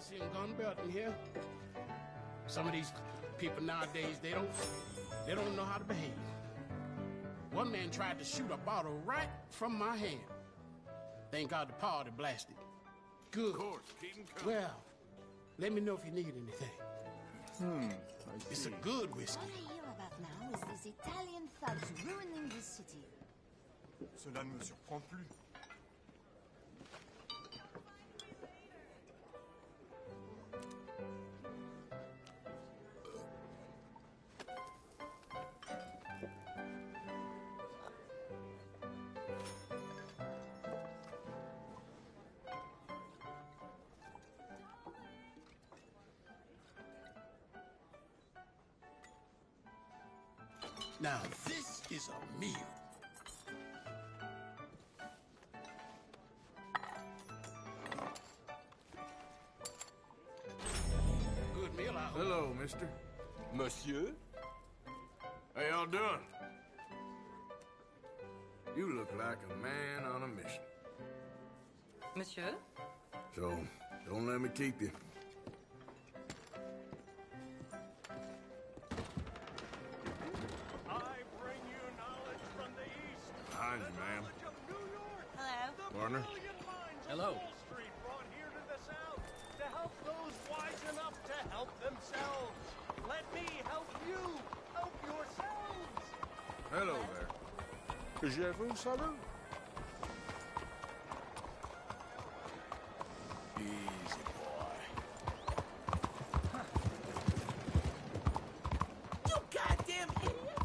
policy and gun belt in here. Some of these people nowadays, they don't know how to behave. One man tried to shoot a bottle right from my hand. Thank God the party blasted. Good. Of course, keep 'em coming. Well, let me know if you need anything. It's a good whiskey. What I hear about now is these Italian thugs ruining this city. Cela ne me surprend plus. Now, this is a meal. Good meal, I hope. Hello, mister. Monsieur? How y'all doing? You look like a man on a mission. Monsieur? So, don't let me keep you. I bring you knowledge from the East. Behind you, ma'am. Knowledge of New York. Hello. The Partner. brilliant minds Hello. of Wall Street brought here to the South to help those wise enough to help themselves. Let me help you. Help yourselves. Hello there. Je vous salue. Easy, boy. You goddamn idiot!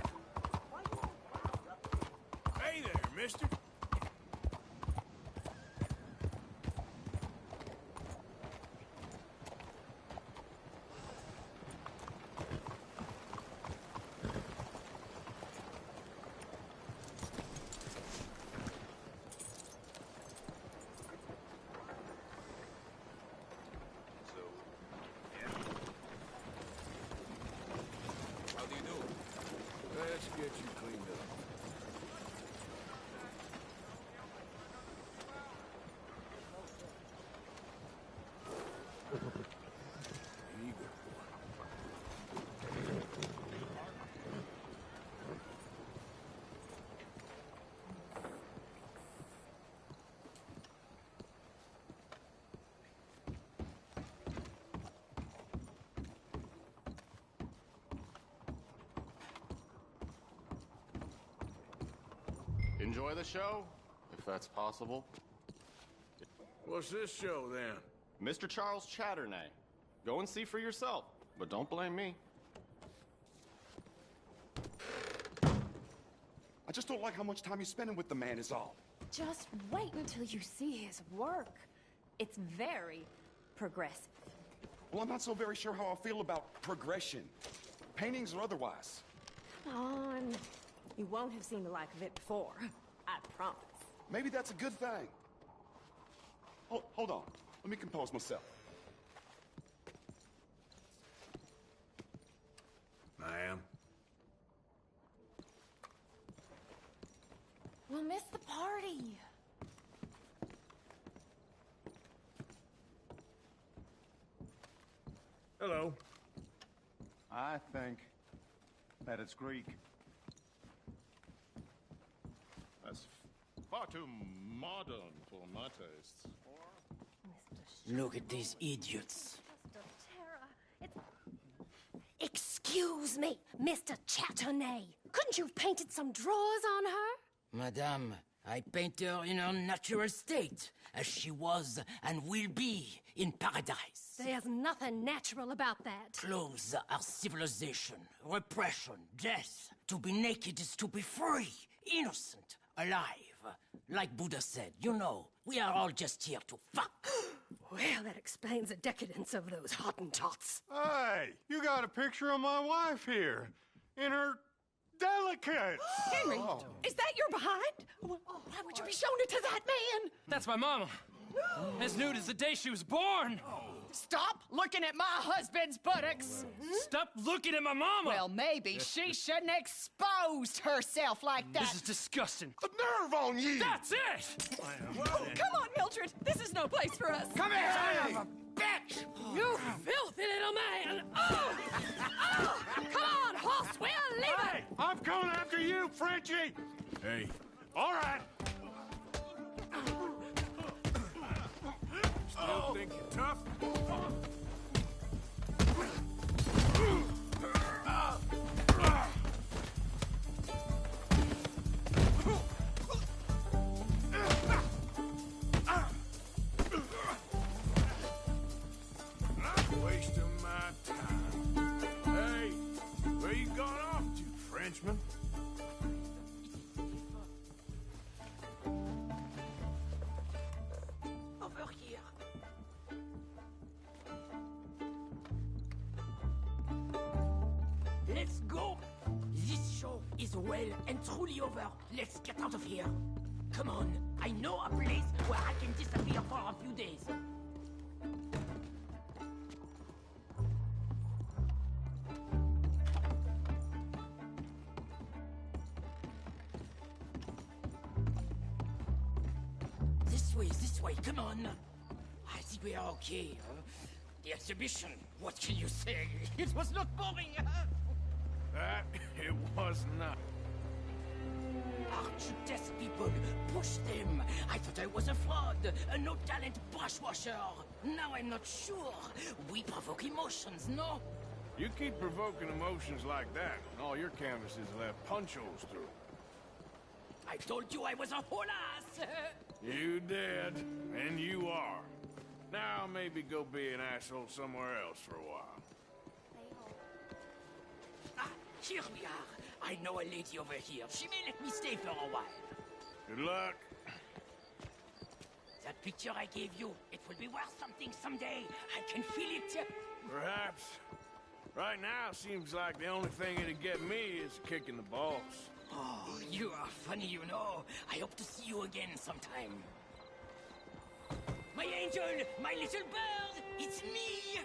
Hey there, mister. How do you do? Let's get you cleaned up. Here you go, boy. Enjoy the show, if that's possible. What's this show, then? Mr. Charles Chatternay. Go and see for yourself, but don't blame me. I just don't like how much time you're spending with the man is all. Just wait until you see his work. It's very progressive. Well, I'm not so very sure how I feel about progression. Paintings or otherwise. Come on. You won't have seen the like of it before. I promise. Maybe that's a good thing. Hold on. Let me compose myself. Ma'am. We'll miss the party. Hello. I think that it's Greek. That's far too modern for my tastes. Look at these idiots. Excuse me, Mr. Chatternay. Couldn't you have painted some drawers on her? Madame, I paint her in her natural state, as she was and will be in paradise. There's nothing natural about that. Clothes are civilization, repression, death. To be naked is to be free, innocent, alive. Like Buddha said, you know, we are all just here to fuck. Well, that explains the decadence of those Hottentots. Hey, you got a picture of my wife here. In her delicate. Henry, is that your behind? Why would you be showing it to that man? That's my mama. As nude as the day she was born. Stop looking at my husband's buttocks. Stop looking at my mama. Well, maybe she shouldn't have exposed herself like that. This is disgusting. The nerve on you! That's it! Come on, Mildred. This is no place for us. Come here! Son of a bitch! Frenchie! Hey, All right. Still think you're tough? Not wasting my time. Hey, where you gone off to, Frenchman? Over here. Let's go! This show is well and truly over. Let's get out of here. Come on, I know a place where I can disappear for a few days. This way, come on. I think we are okay. The exhibition, what can you say? It was not boring. That it was not. Aren't you test people? Push them. I thought I was a fraud, a no-talent brushwasher. Now I'm not sure. We provoke emotions, no? You keep provoking emotions like that, and all your canvases will have punch holes through. I told you I was a whole ass. You did, and you are. Now maybe go be an asshole somewhere else for a while. Ah, here we are. I know a lady over here. She may let me stay for a while. Good luck. That picture I gave you, it will be worth something someday. I can feel it. Perhaps. Right now, seems like the only thing it'd get me is kicking the balls. Oh, you are funny, you know. I hope to see you again sometime. My angel, my little bird, it's me!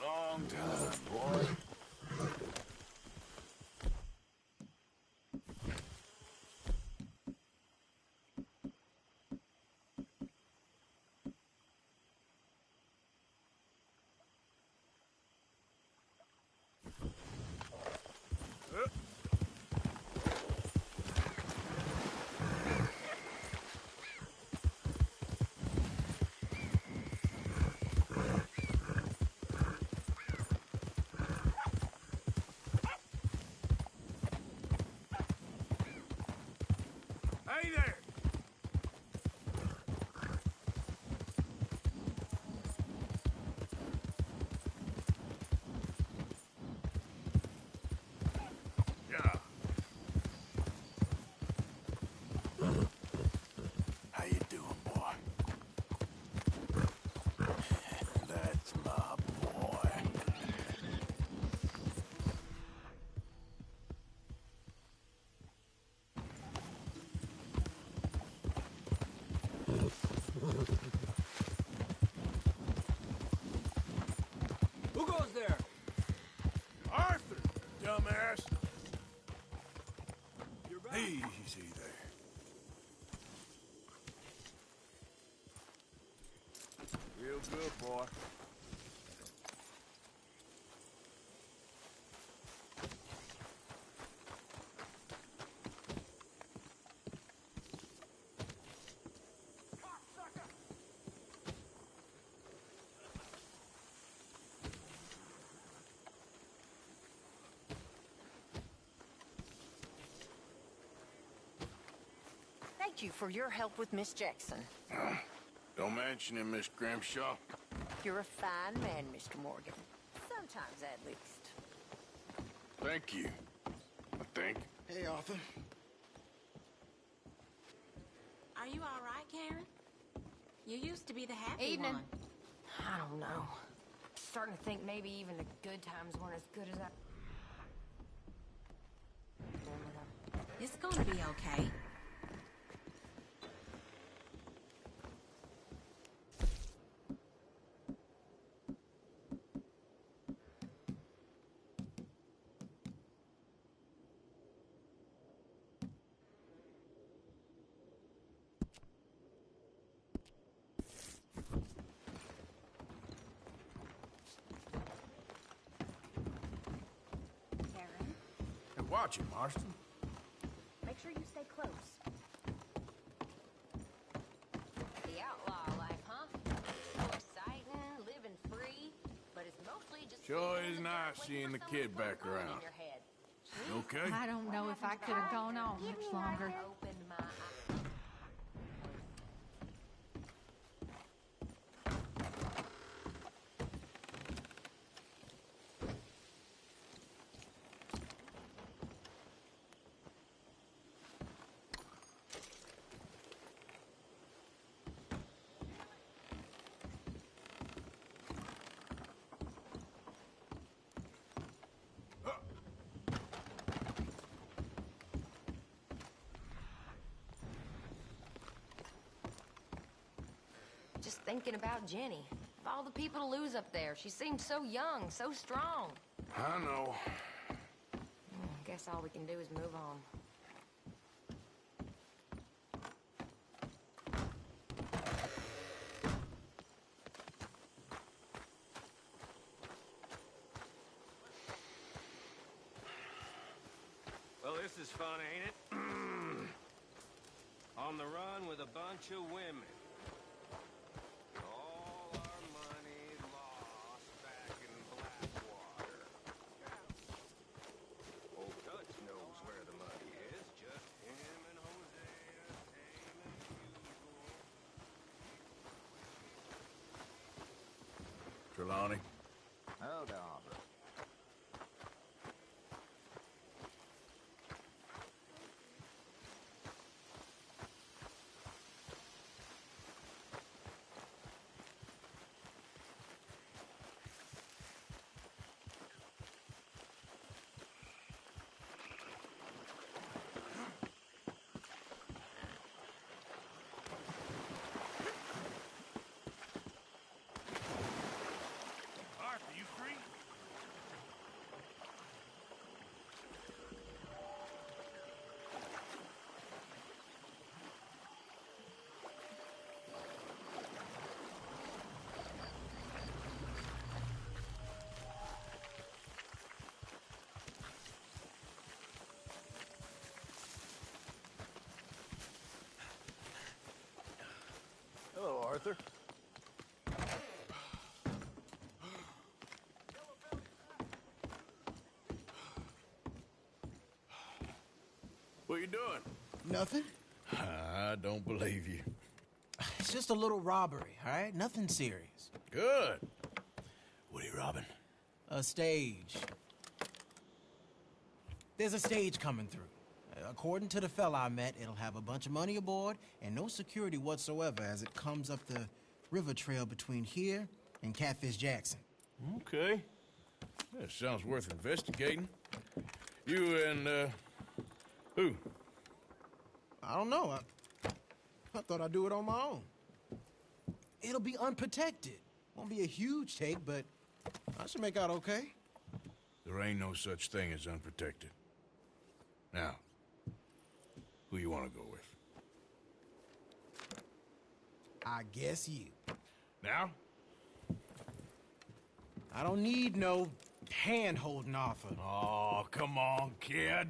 Long time, boy. Hey there! Yeah. How you doing, boy? That's my boy. Who goes there? Arthur, dumbass! Easy there. Real good, boy. Thank you for your help with Miss Jackson. Don't mention it, Miss Grimshaw. You're a fine man, Mr. Morgan. Sometimes, at least. Thank you. I think. Hey, Arthur. Are you all right, Karen? You used to be the happy Evening. one. I don't know. Starting to think maybe even the good times weren't as good as that. It's gonna be okay. Karen, Hey, watch it, Marston. make sure you stay close. The outlaw life, huh? Exciting, living free, but it's mostly just... Sure is nice seeing the kid back around. You okay? I don't know if I could have gone on much longer. Opened my eyes. Just thinking about Jenny. Of all the people to lose up there, she seemed so young, so strong. I know. Guess all we can do is move on. Well, this is fun, ain't it? On the run with a bunch of women. All our money lost back in Blackwater. Old Dutch knows where the money is. Just him and Hosea, same as usual. Trelawney. Hold on, bro. Arthur. What you doing? Nothing. I don't believe you. It's just a little robbery, all right? Nothing serious. Good. What are you robbing? A stage. There's a stage coming through. According to the fella I met, it'll have a bunch of money aboard and no security whatsoever as it comes up the river trail between here and Catfish Jackson. Okay. That sounds worth investigating. You and, who? I don't know. I thought I'd do it on my own. It'll be unprotected. Won't be a huge take, but I should make out okay. There ain't no such thing as unprotected. Now, who you want to go with? I guess you. Now? I don't need no hand-holding offer. Oh, come on, kid.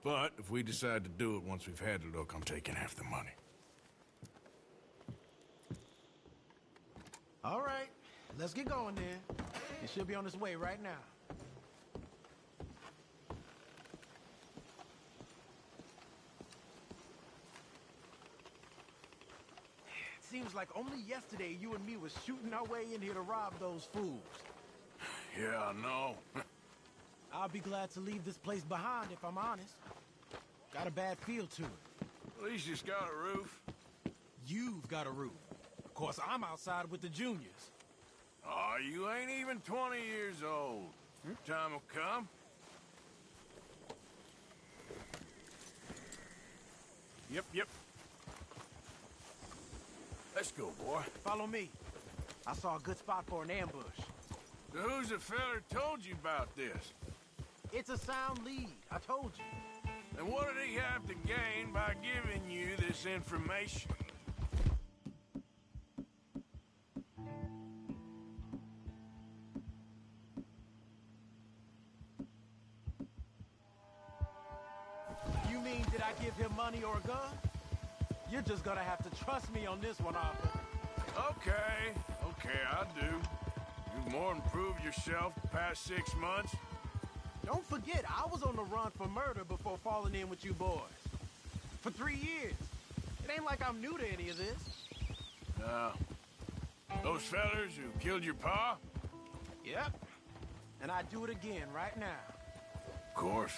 But if we decide to do it once we've had a look, I'm taking half the money. All right, let's get going then. It should be on its way right now. It seems like only yesterday you and me was shooting our way in here to rob those fools. Yeah, I know. I'll be glad to leave this place behind if I'm honest. Got a bad feel to it. At least it's got a roof. You've got a roof. Of course, I'm outside with the juniors. Oh, you ain't even 20 years old. Your time will come. Yep. Let's go, boy. Follow me. I saw a good spot for an ambush. So who's the feller told you about this? It's a sound lead, I told you. And what did he have to gain by giving you this information? You mean, did I give him money or a gun? You're just gonna have to trust me on this one, Arthur. Okay, I do. You've more than proved yourself the past 6 months. Don't forget, I was on the run for murder before falling in with you boys. For 3 years. It ain't like I'm new to any of this. Those fellers who killed your pa? Yep. And I'd do it again right now. Of course.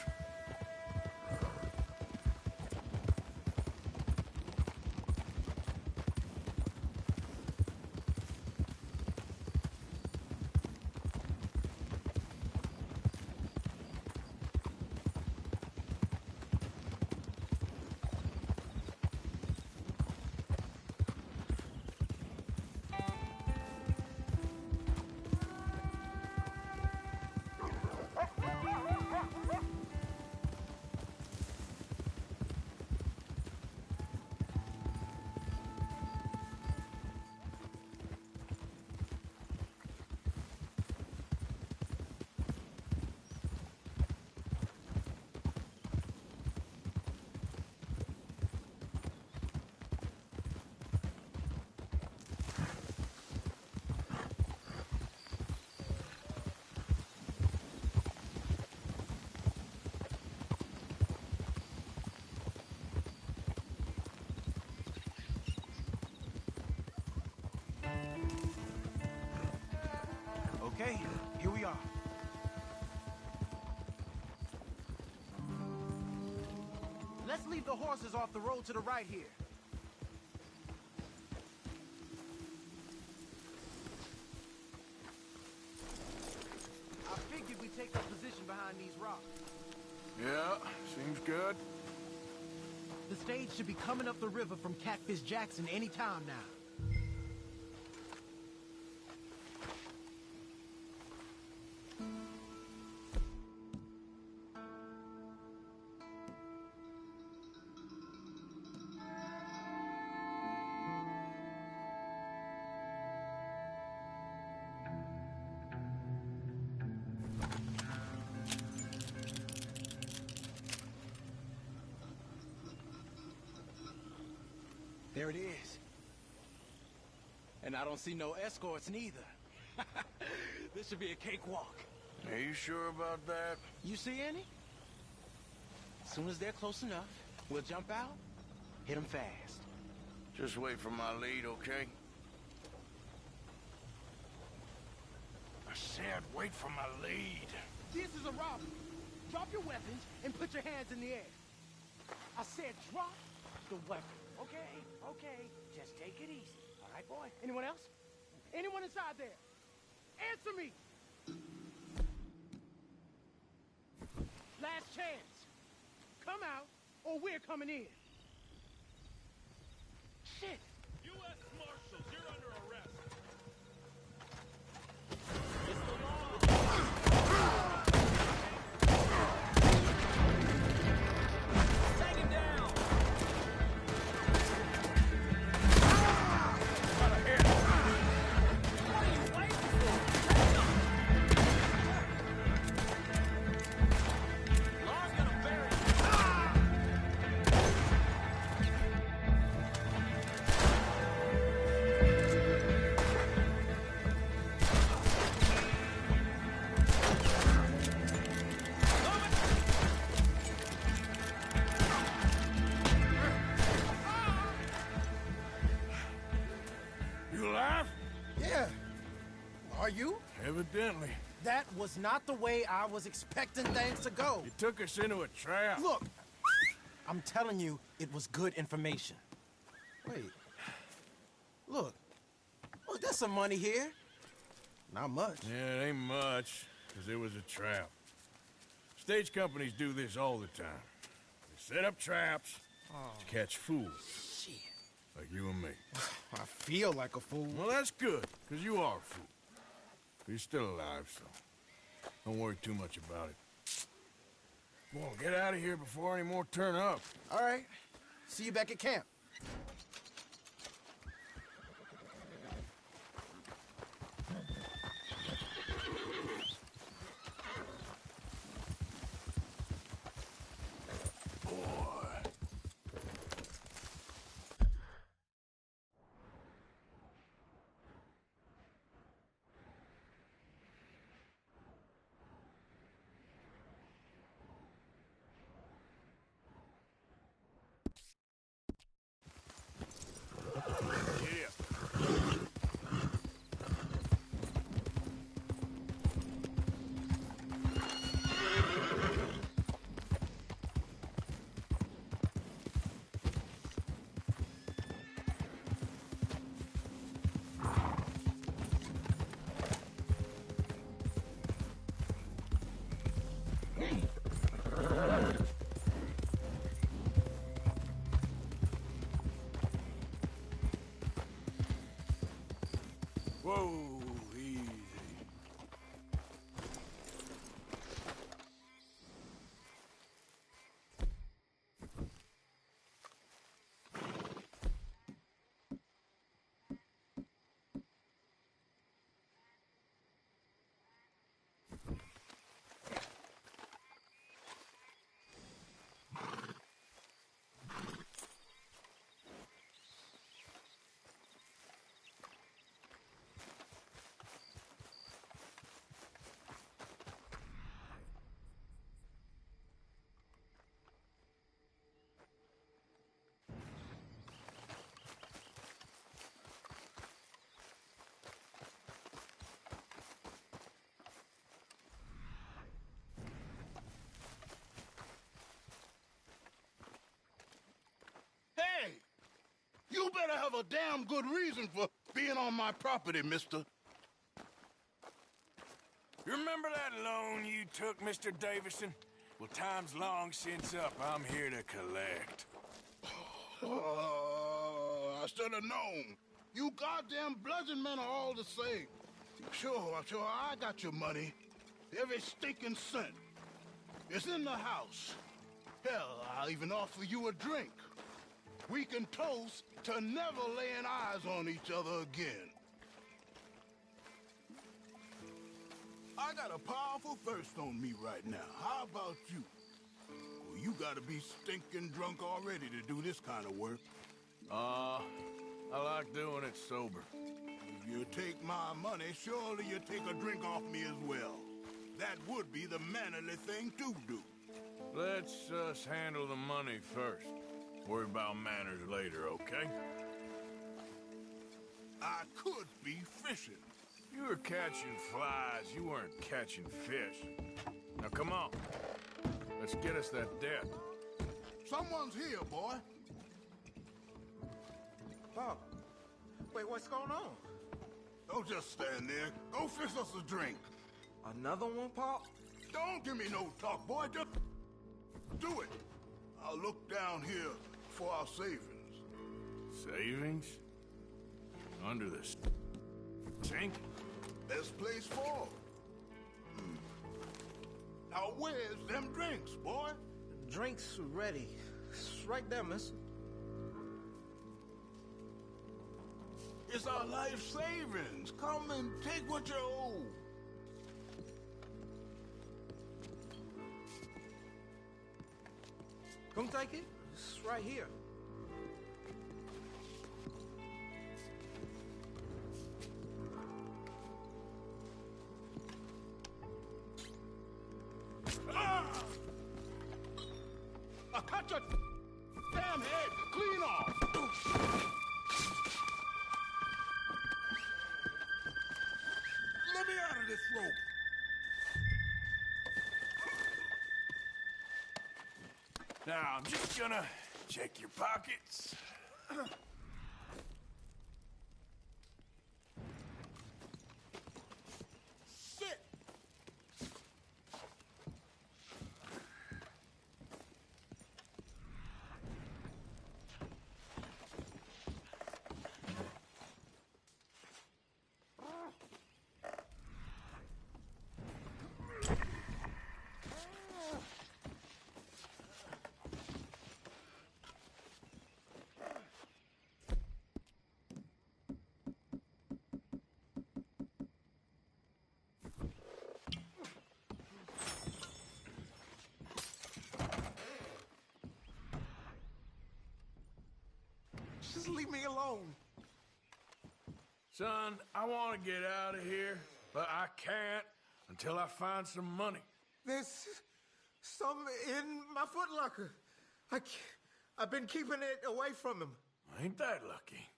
Okay, here we are. Let's leave the horses off the road to the right here. I figured we'd take up position behind these rocks. Yeah, seems good. The stage should be coming up the river from Catfish Jackson any time now. There it is. And I don't see no escorts neither. This should be a cakewalk. Are you sure about that? You see any? As soon as they're close enough, we'll jump out, hit them fast. Just wait for my lead, okay? I said wait for my lead. This is a robbery. Drop your weapons and put your hands in the air. I said drop the weapon. Okay, okay. Just take it easy. All right, boy? Anyone else? Anyone inside there? Answer me! Last chance. Come out, or we're coming in. Shit! U.S. Marshals, you're under arrest. Take him down! Got a hit. What are you waiting for? Law's gonna bury you. You alive? Yeah. Are you? Evidently. That was not the way I was expecting things to go. You took us into a trap. Look, I'm telling you, it was good information. Wait. Look, there's some money here. Not much. Yeah, it ain't much, because it was a trap. Stage companies do this all the time. They set up traps to catch fools. Shit. Like you and me. I feel like a fool. Well, that's good, because you are a fool. But you're still alive, so don't worry too much about it. Come on, get out of here before any more turn up. All right. See you back at camp. Whoa, easy. Hey! You better have a damn good reason for being on my property, mister. You remember that loan you took, Mr. Davison? Well, time's long since up. I'm here to collect. I should have known. You goddamn bludgeon men are all the same. Sure, I got your money. Every stinking cent. It's in the house. Hell, I'll even offer you a drink. We can toast to never laying eyes on each other again. I got a powerful thirst on me right now. How about you? Well, you gotta be stinking drunk already to do this kind of work. I like doing it sober. You take my money, surely you take a drink off me as well. That would be the mannerly thing to do. Let's us handle the money first. Worry about manners later, okay? I could be fishing. You were catching flies, you weren't catching fish. Now come on. Let's get us that debt. Someone's here, boy. Pop, wait, what's going on? Don't just stand there. Go fix us a drink. Another one, Pop? Don't give me no talk, boy. Just do it. I'll look down here for our savings. Savings? Under the sink? Best place for 'em. Now where's them drinks, boy? Drinks ready. It's right there, miss. It's our life savings. Come and take what you owe. Come take it. It's right here. I cut your damn head clean off. Let me out of this rope. Now, I'm just gonna check your pockets. Sit. Just leave me alone. Son, I want to get out of here, but I can't until I find some money. There's some in my footlocker. I've been keeping it away from him. Ain't that lucky?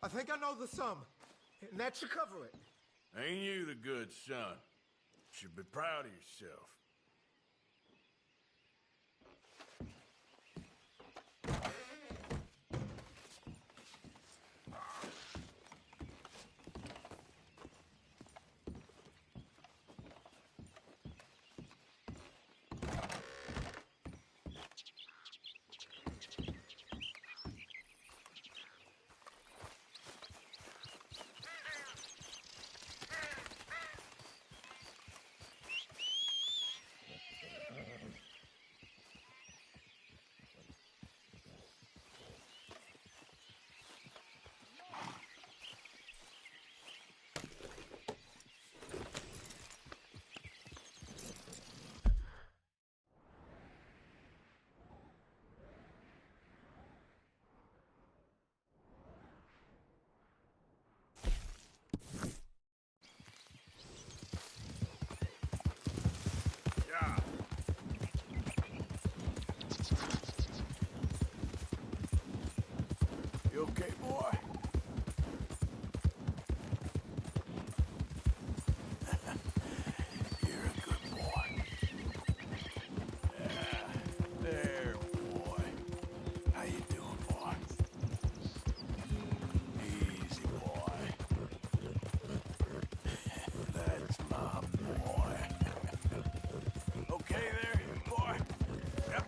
I think I know the sum, and that should cover it. Ain't you the good son? Should be proud of yourself. You okay, boy? You're a good boy. There, boy. How you doing, boy? Easy, boy. That's my boy. Okay there, boy? Yep.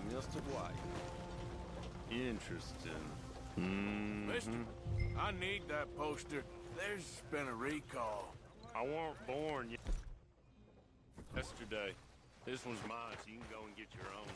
Mr. White. Interesting. Mister, I need that poster. There's been a recall. I weren't born yesterday. This one's mine, so you can go and get your own.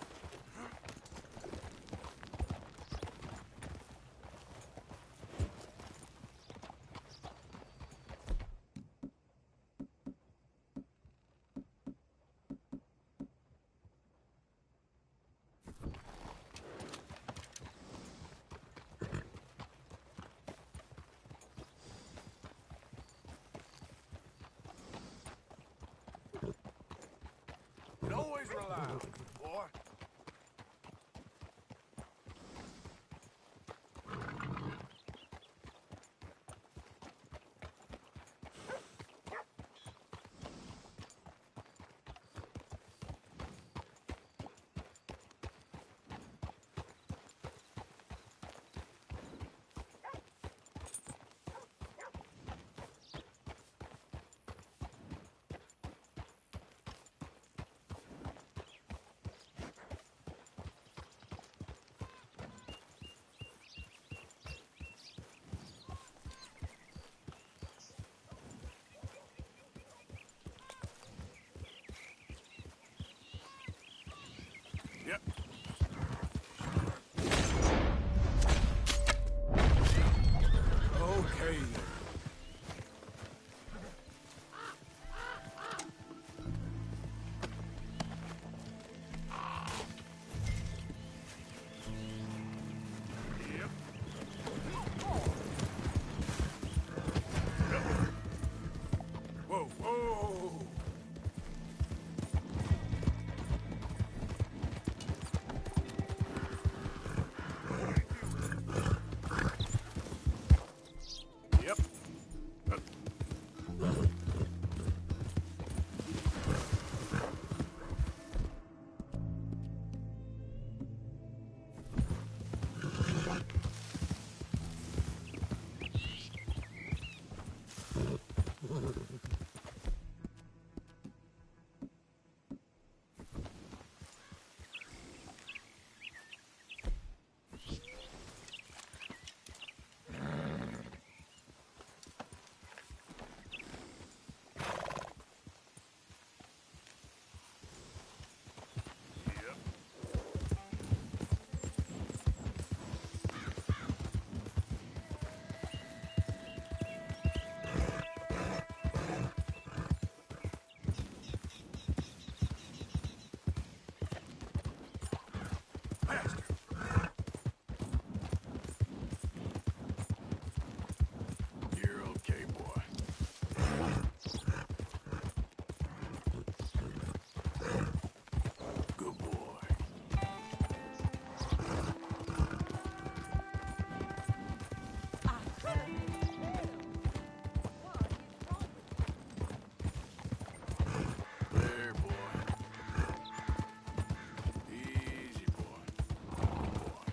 Always rely on me, boy. Yep. Okay then. Yep. Whoa, whoa! Yep. You're okay, boy. Good boy. There, boy. Easy, boy. Good boy.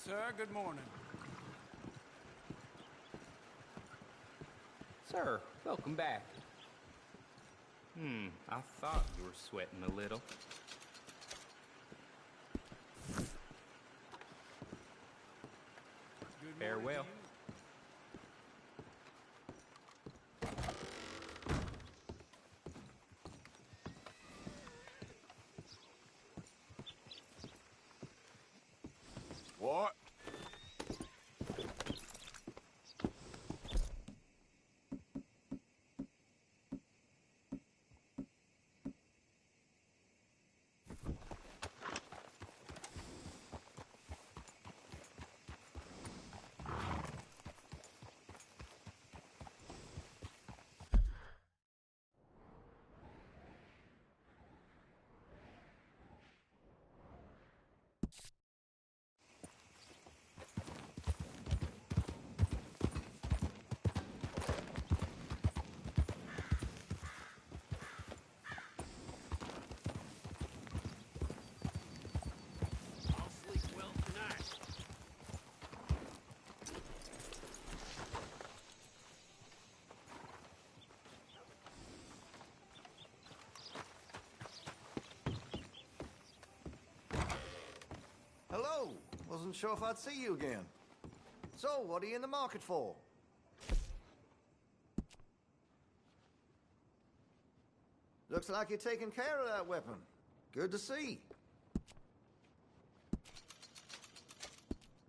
Sir, good morning. Sir, welcome back. I thought you were sweating a little. Farewell. What? wasn't sure if I'd see you again. So, what are you in the market for? Looks like you're taking care of that weapon. Good to see.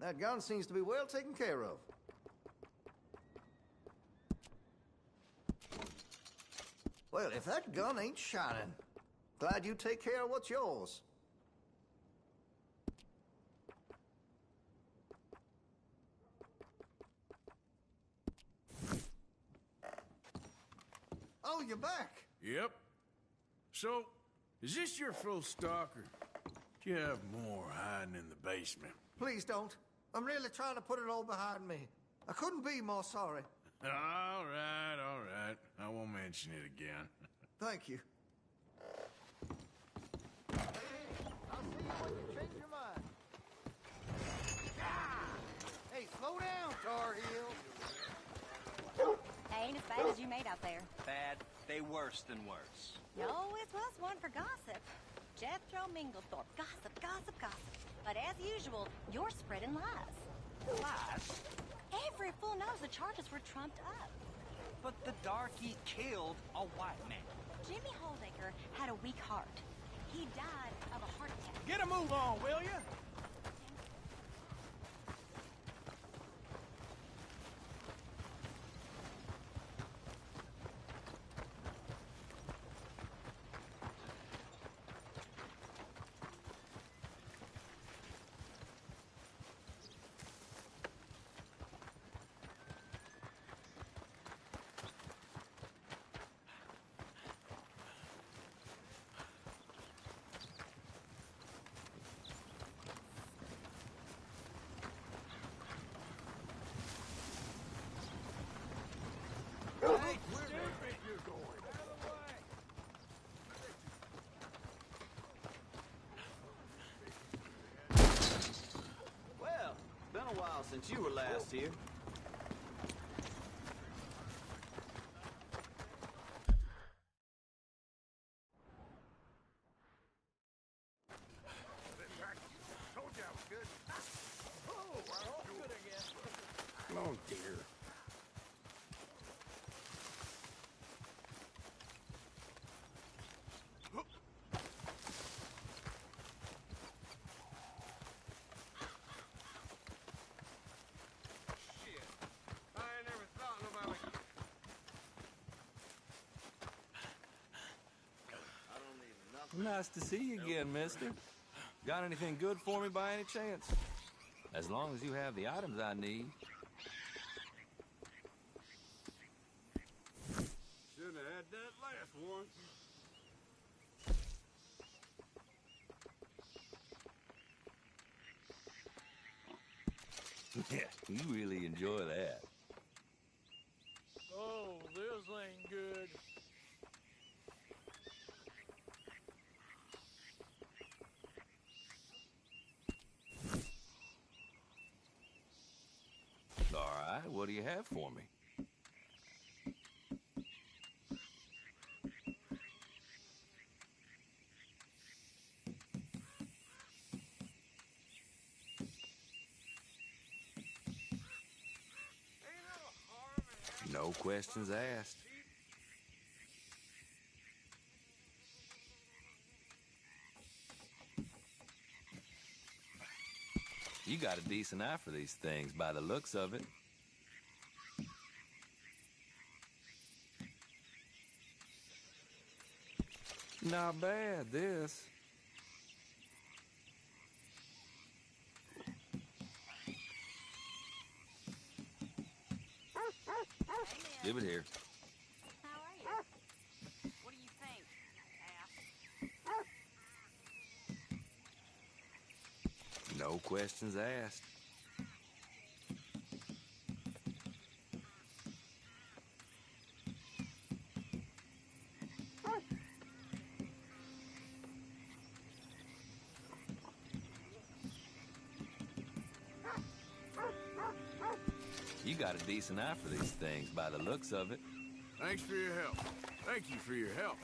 That gun seems to be well taken care of. Well, if that gun ain't shining, glad you take care of what's yours. Oh, you're back. Yep. So, is this your full stock, or do you have more hiding in the basement? Please don't. I'm really trying to put it all behind me. I couldn't be more sorry. All right. I won't mention it again. Thank you. I'll see you when you change your mind. Hey, slow down, Tar Heel. Ain't as bad as you made out there. Bad. They worse than worse. You always was one for gossip. Jethro Minglethorpe. Gossip, gossip, gossip. But as usual, you're spreading lies. Lies? Every fool knows the charges were trumped up. But the darky killed a white man. Jimmy Holdaker had a weak heart. He died of a heart attack. Get a move on, will you? Well, been a while since you were last here. Told you I was good. Oh, well, good again. Oh, dear. Nice to see you again, mister. Got anything good for me by any chance? As long as you have the items I need. Shouldn't have had that last one. Yeah, you really enjoy that. Oh, this ain't good. All right, what do you have for me? No questions asked. You got a decent eye for these things by the looks of it. Not bad, this. Give it here. How are you? What do you think, ass? No questions asked. You got a decent eye for these things by the looks of it. Thanks for your help. Thank you for your help.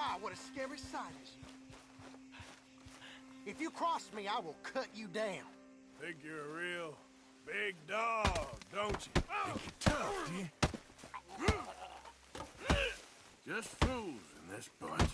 My, what a scary sight is you. If you cross me, I will cut you down. Think you're a real big dog, don't you? Think you're tough, do you? Just fools in this bunch.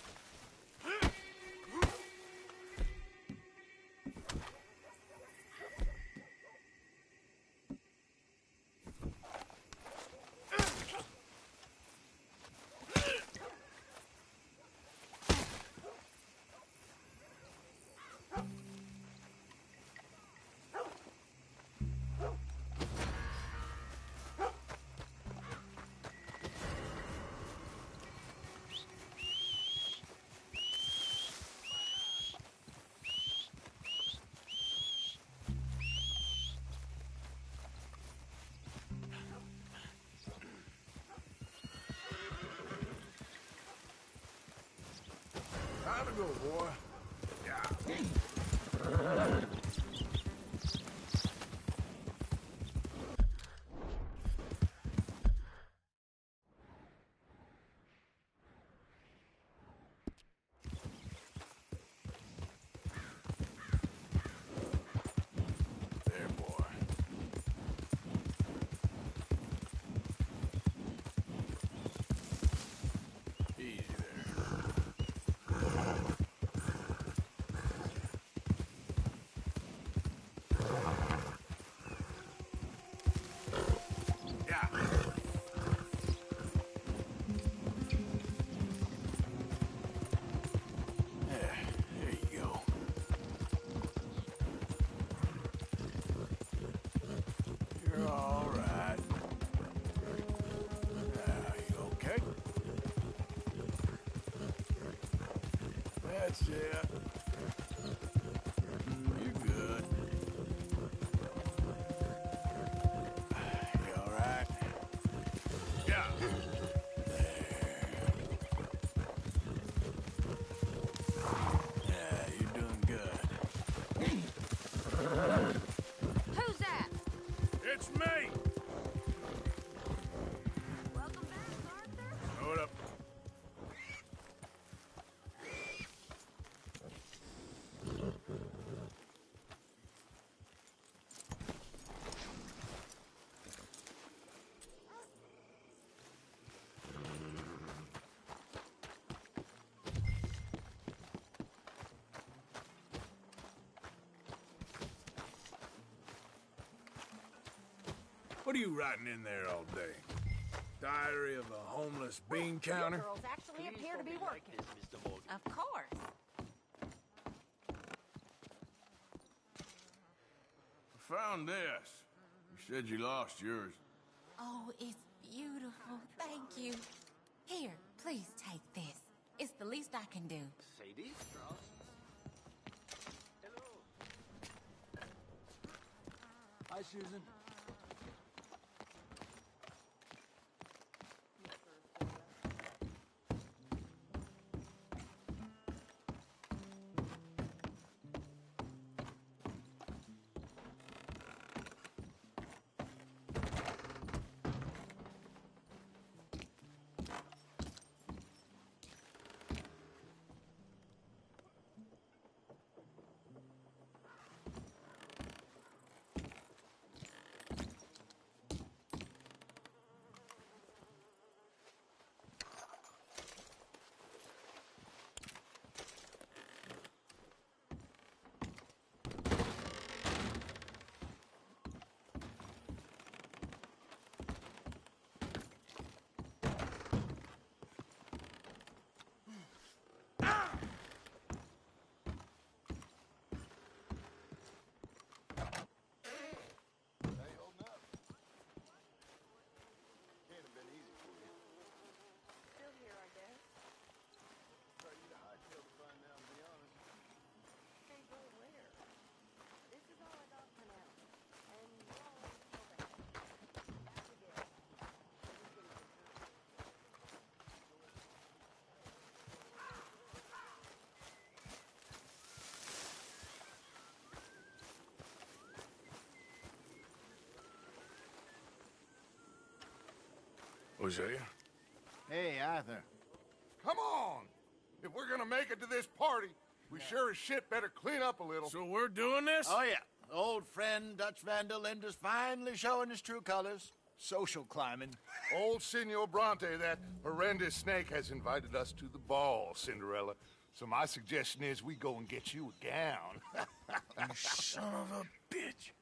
Time to go, boy. Yeah. There, boy. Easy there. Yeah. There you go. You're all right. You okay? That's it. You're good. You all right? Yeah. Yeah, you're doing good. Who's that? It's me! Welcome back, Arthur. Hold up. What are you writing in there all day? Diary of a homeless bean counter? Girls actually appear to be working. Of course. I found this. You said you lost yours. Oh, it's beautiful. Thank you. Here, please take this. It's the least I can do. Sadie? Hello. Hi, Susan. Hosea? Hey, Arthur. Come on! If we're gonna make it to this party, we sure as shit better clean up a little. So we're doing this? Oh, yeah. Old friend Dutch Van der Linde's finally showing his true colors. Social climbing. Old Senor Bronte, that horrendous snake, has invited us to the ball, Cinderella. So my suggestion is we go and get you a gown. You son of a bitch.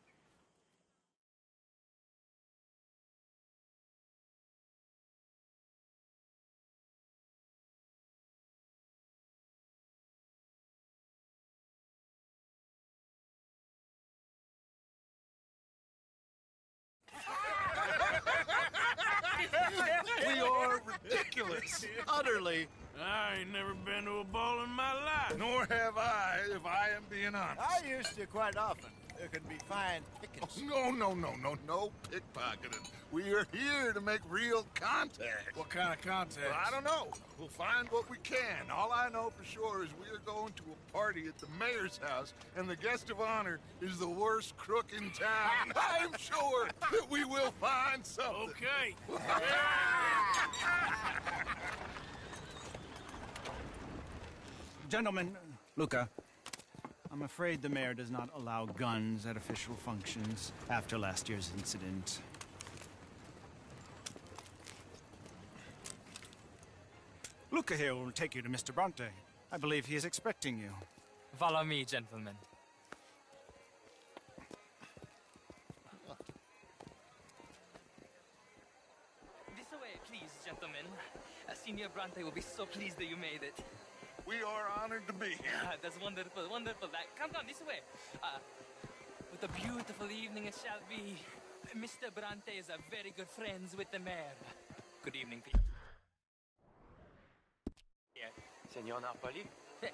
We are ridiculous. Utterly. I ain't never been to a ball in my life. Nor have I, if I am being honest. I used to quite often. There can be fine pickings. Oh, no pickpocketing. We are here to make real contact. What kind of contact? Well, I don't know. We'll find what we can. All I know for sure is we are going to a party at the mayor's house, and the guest of honor is the worst crook in town. I'm sure that we will find something. Okay. Gentlemen, Luca, I'm afraid the mayor does not allow guns at official functions after last year's incident. Luca here will take you to Mr. Bronte. I believe he is expecting you. Follow me, gentlemen. This way, please, gentlemen. Senior Bronte will be so pleased that you made it. We are honored to be here. That's wonderful, wonderful. Come, this way. What a beautiful evening it shall be. Mr. Bronte is a very good friends with the mayor. Good evening, Pete. Yeah. Senor Napoli?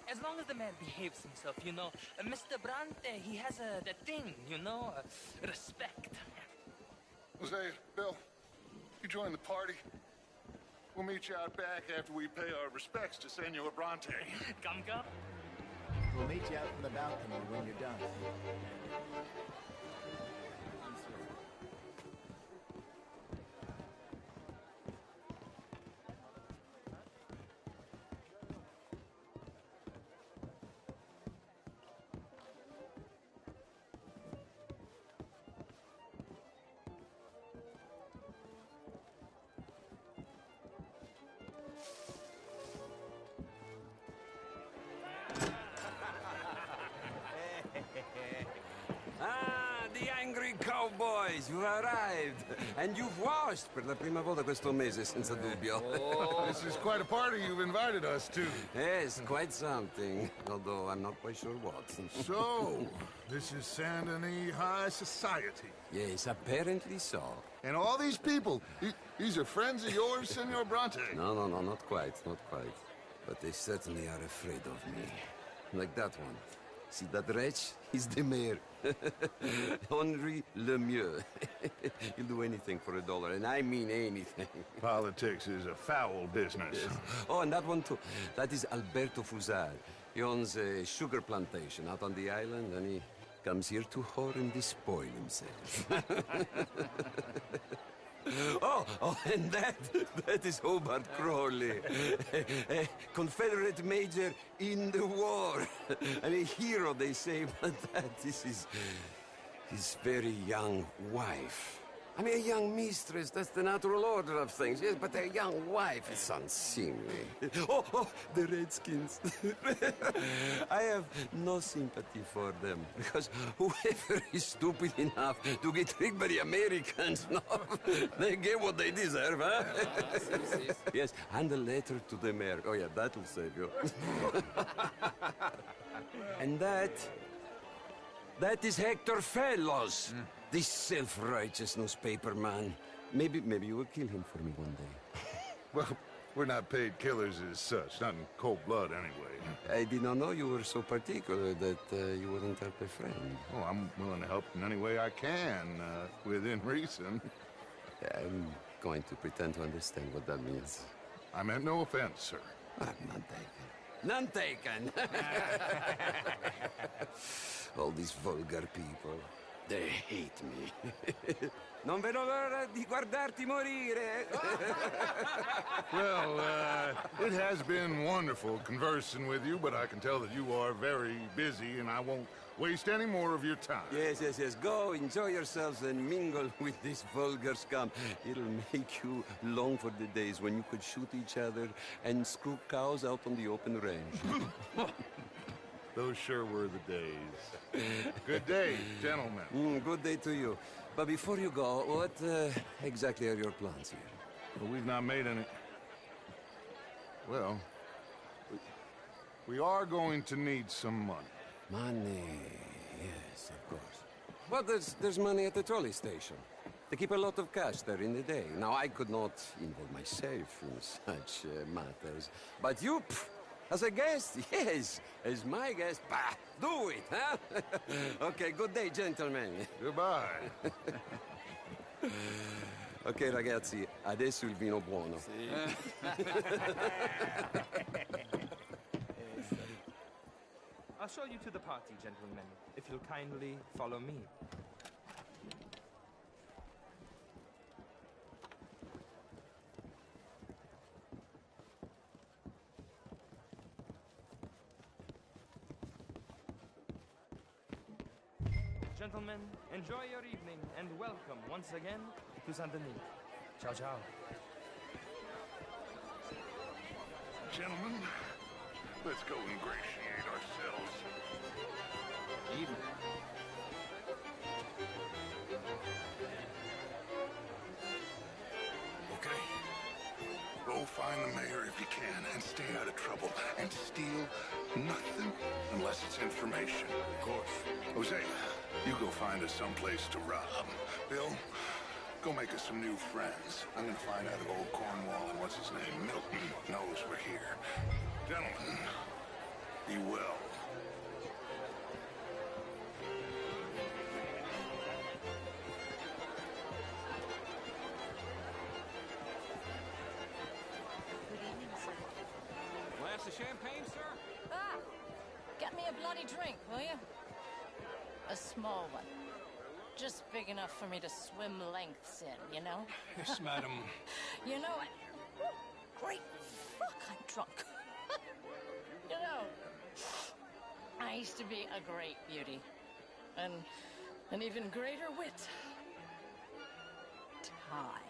As long as the man behaves himself, you know. Mr. Bronte, he has that thing, you know, respect. Jose, Bill, you join the party. We'll meet you out back after we pay our respects to Senor Bronte. Come. We'll meet you out in the balcony when you're done. The angry cowboys, you arrived. And you've washed per la prima volta questo mese, senza dubbio. Oh, this is quite a party you've invited us to. Yes, quite something. Although I'm not quite sure what. So, this is Saint Denis High Society. Yes, apparently so. And all these people, these are friends of yours, Senor Bronte? No, not quite. But they certainly are afraid of me. Like that one. See that wretch? He's the mayor. Henri Lemieux. He'll do anything for $1, and I mean anything. Politics is a foul business. Yes. Oh, and that one too. That is Alberto Fusar. He owns a sugar plantation out on the island, and he comes here to whore and despoil himself. Oh, and that is Hobart Crawley, a Confederate major in the war, and a hero, they say, but that is his very young wife. I mean, a young mistress, that's the natural order of things, yes, but a young wife is unseemly. Oh, the Redskins. I have no sympathy for them, because whoever is stupid enough to get tricked by the Americans, no, they get what they deserve, huh? Yes, and a letter to the mayor. Oh, yeah, that'll save you. And that is Hector Fellows. This self-righteous newspaper man. Maybe you will kill him for me one day. Well, we're not paid killers as such, not in cold blood anyway. I did not know you were so particular that you wouldn't help a friend. Oh, I'm willing to help in any way I can, within reason. I'm going to pretend to understand what that means. I meant no offense, sir. None taken. All these vulgar people. They hate me. Non vedo l'ora di guardarti morire. Well, it has been wonderful conversing with you, but I can tell that you are very busy, and I won't waste any more of your time. Yes, yes, yes. Go, enjoy yourselves, and mingle with this vulgar scum. It'll make you long for the days when you could shoot each other and screw cows out on the open range. Those sure were the days. Good day, gentlemen. Good day to you. But before you go, what exactly are your plans here? Well, we've not made any... Well, we are going to need some money. Money, yes, of course. Well, there's money at the trolley station. They keep a lot of cash there in the day. Now, I could not involve myself in such matters. But you, as a guest, yes, as my guest, bah, do it, huh? Okay, good day, gentlemen. Goodbye. Ok, ragazzi, adesso il vino buono. I'll show you to the party, gentlemen, if you'll kindly follow me. Gentlemen, enjoy your evening and welcome once again to Saint Denis. Ciao, ciao. Gentlemen, let's go ingratiate ourselves. Evening. Okay. Go find the mayor if you can and stay out of trouble and steal nothing unless it's information. Of course. Jose, you go find us someplace to rob. Bill, go make us some new friends. I'm gonna find out if old Cornwall and what's his name, Milton, knows we're here. Gentlemen, be well. Glass of champagne, sir? Ah! Get me a bloody drink, will you? A small one. Just big enough for me to swim lengths in, you know? Yes, madam. You know, great fuck, I'm drunk. You know, I used to be a great beauty. And an even greater wit. Time.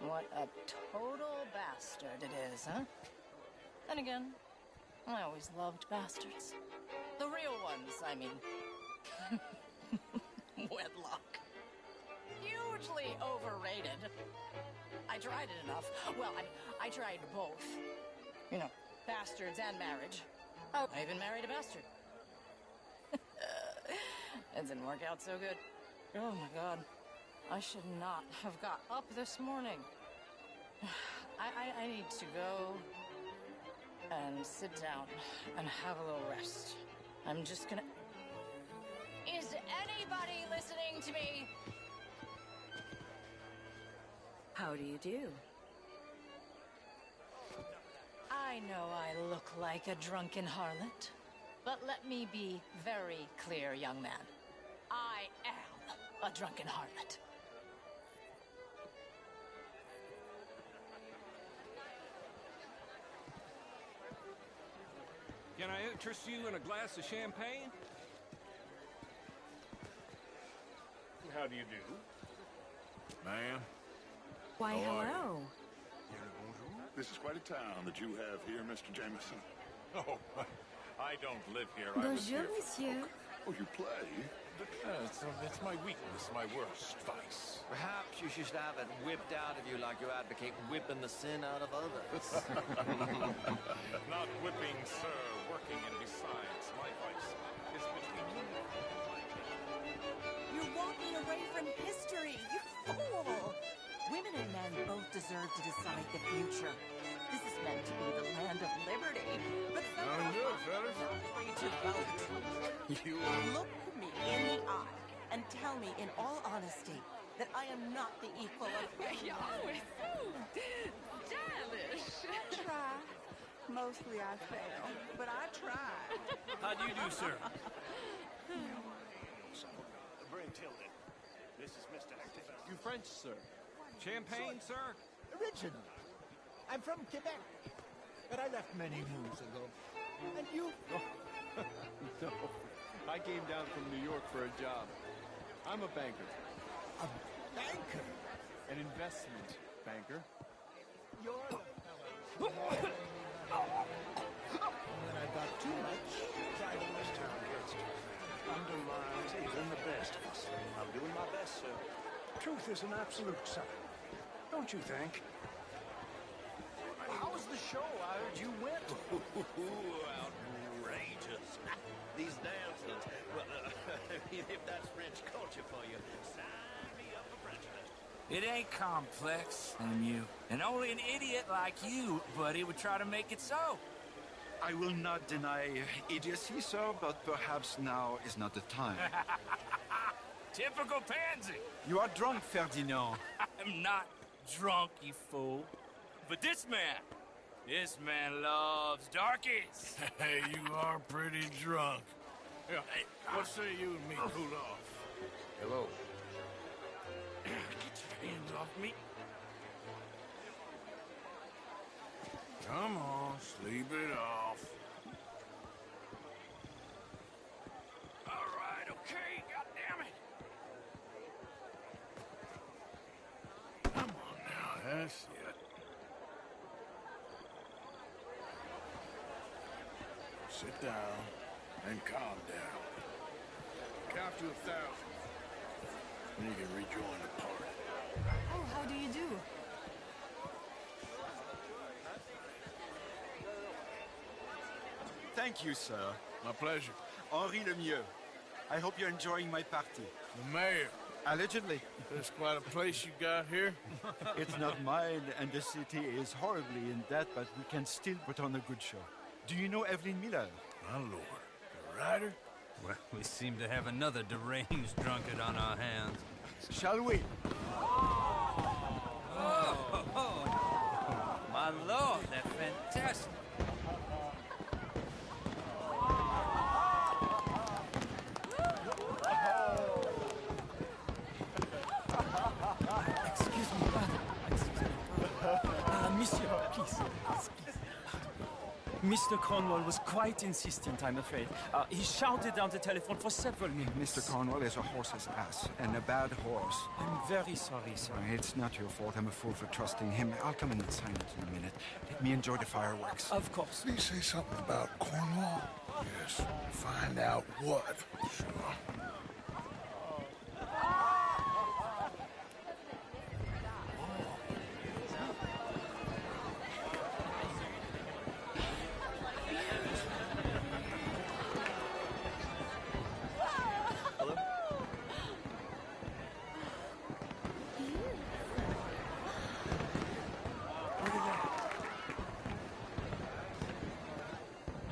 What a total bastard it is, huh? Then again, I always loved bastards. The real ones, I mean. Wedlock. Hugely overrated. I tried it enough. Well, I tried both. You know, bastards and marriage. Oh, I even married a bastard. It didn't work out so good. Oh my God. I should not have got up this morning. I need to go and sit down and have a little rest. I'm just gonna... Is anybody listening to me? How do you do? I know I look like a drunken harlot, but let me be very clear, young man. I am a drunken harlot. Can I interest you in a glass of champagne? How do you do? Ma'am. Why, How are you? hello. This is quite a town that you have here, Mr. Jameson. Oh, I don't live here. I was Bonjour, here monsieur. Oh, you play? It's my weakness, my worst vice. Perhaps you should have it whipped out of you like you advocate whipping the sin out of others. Not whipping, sir. Working, and besides, my vice is between you. You're walking away from history, you fool! Women and men both deserve to decide the future. This is meant to be the land of liberty, but somehow good, I'm not free to vote. You... Look me in the eye and tell me in all honesty that I am not the equal of... You're always so stylish. I try. Mostly I fail, but I try. How do you do, sir? Tilden. This is Mr. Hector. You French, sir? Champagne, sir? Originally. I'm from Quebec, but I left many moons ago. And you? No. I came down from New York for a job. I'm a banker. A banker? An investment banker. You're the fellow. When I got too much, tried to This town gets undermines even the best of us. I'm doing my best, sir. Truth is an absolute, son. Don't you think? How was the show? I heard you went. Outrageous. These dancers. Well, if that's French culture for you, sign me up for Frenchman. It ain't complex, MU. And only an idiot like you, buddy, would try to make it so. I will not deny idiocy, sir, but perhaps now is not the time. Typical pansy. You are drunk, Ferdinand. I'm not drunk, you fool. But this man loves darkies. Hey, you are pretty drunk. Hey, what say you and me cool off? Hello. Get your hands off me. Come on, sleep it off. All right, okay, goddammit. Come on now, that's it. Sit down and calm down. Count to 1,000. Then you can rejoin the party. Oh, how do you do? Thank you, sir. My pleasure. Henri Lemieux. I hope you're enjoying my party. The mayor. Allegedly. That's quite a place you got here. It's not mine, and the city is horribly in debt, but we can still put on a good show. Do you know Evelyn Miller? My lord. The writer? Well, we seem to have another deranged drunkard on our hands. Shall we? Oh, my lord, they're fantastic. Excuse me, monsieur, please. Mr. Cornwall was quite insistent, I'm afraid. He shouted down the telephone for several minutes. Mr. Cornwall is a horse's ass, and a bad horse. I'm very sorry, sir. It's not your fault. I'm a fool for trusting him. I'll come in and sign it in a minute. Let me enjoy the fireworks. Of course. Did he say something about Cornwall? Yes. Find out what. Sure.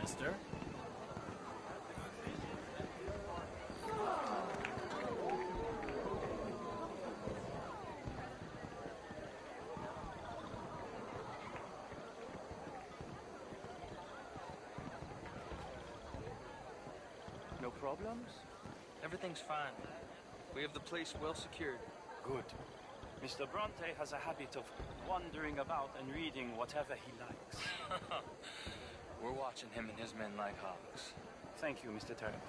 Mister? No problems? Everything's fine. We have the place well secured. Good. Mr. Bronte has a habit of wandering about and reading whatever he likes. We're watching him and his men like hawks. Thank you, Mr. Turner.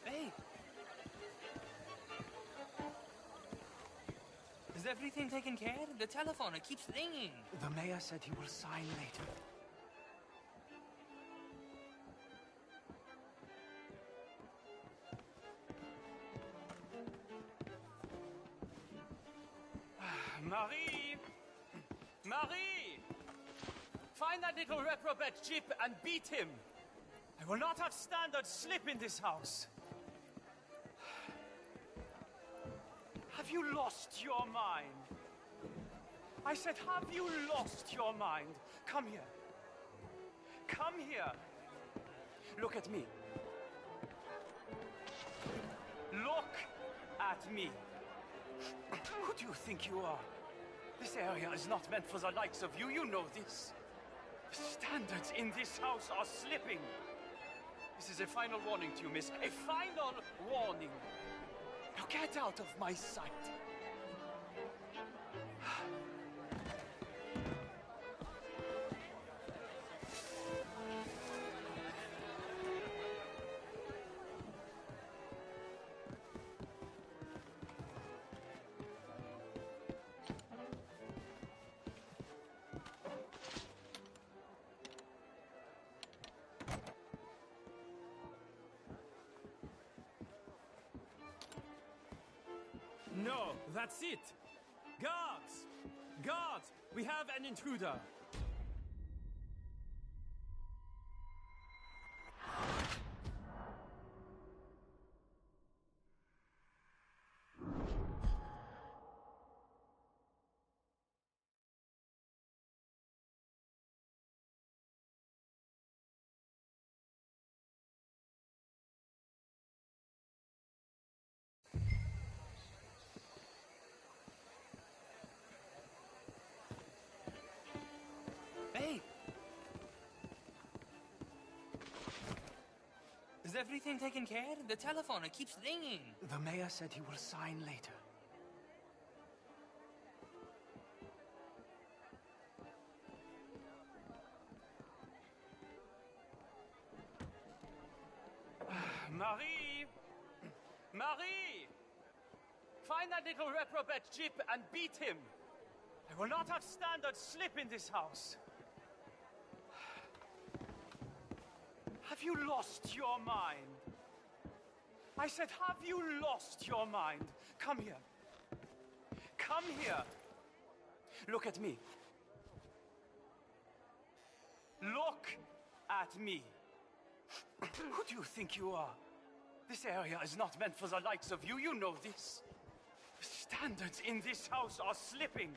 Hey! Is everything taken care of? The telephone, it keeps ringing. The mayor said he will sign later. Marie! Marie! Find that little reprobate Jip and beat him! I will not have standard slip in this house! Have you lost your mind? I said, have you lost your mind? Come here. Come here. Look at me. Look at me. Who do you think you are? This area is not meant for the likes of you. You know this. The standards in this house are slipping. This is a final warning to you, miss. A final warning. Now get out of my sight. No, that's it! Guards! Guards! We have an intruder! Hey! Is everything taken care of? The telephone, it keeps ringing. The mayor said he will sign later. Marie! Marie! Find that little reprobate Jip and beat him! I will not have standards slip in this house! Have you lost your mind? I said, have you lost your mind? Come here. Come here. Look at me. Look at me. Who do you think you are? This area is not meant for the likes of you. You know this. The standards in this house are slipping.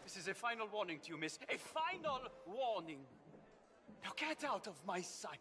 This is a final warning to you, miss. A final warning. Now get out of my sight.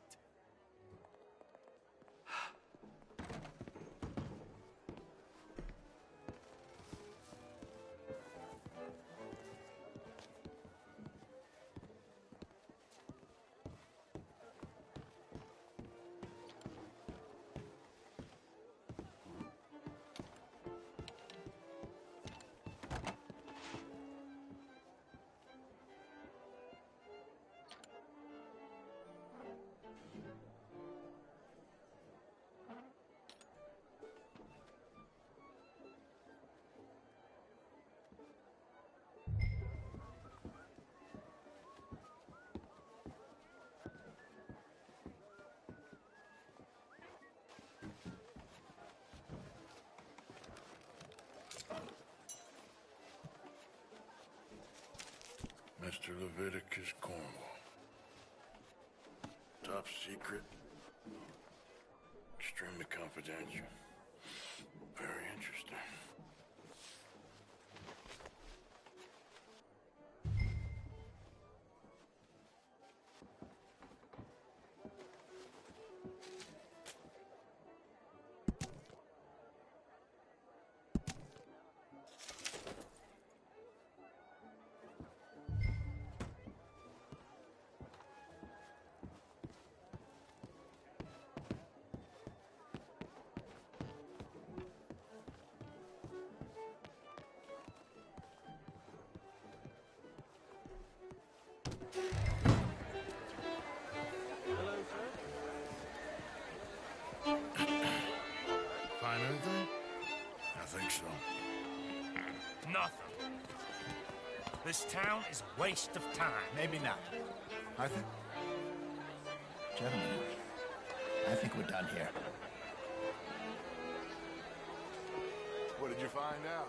Mr. Leviticus Cornwall. Top secret. Extremely confidential. Very interesting. Find anything? I think so. Nothing. This town is a waste of time. Maybe not. Arthur? Gentlemen, I think we're done here. What did you find out?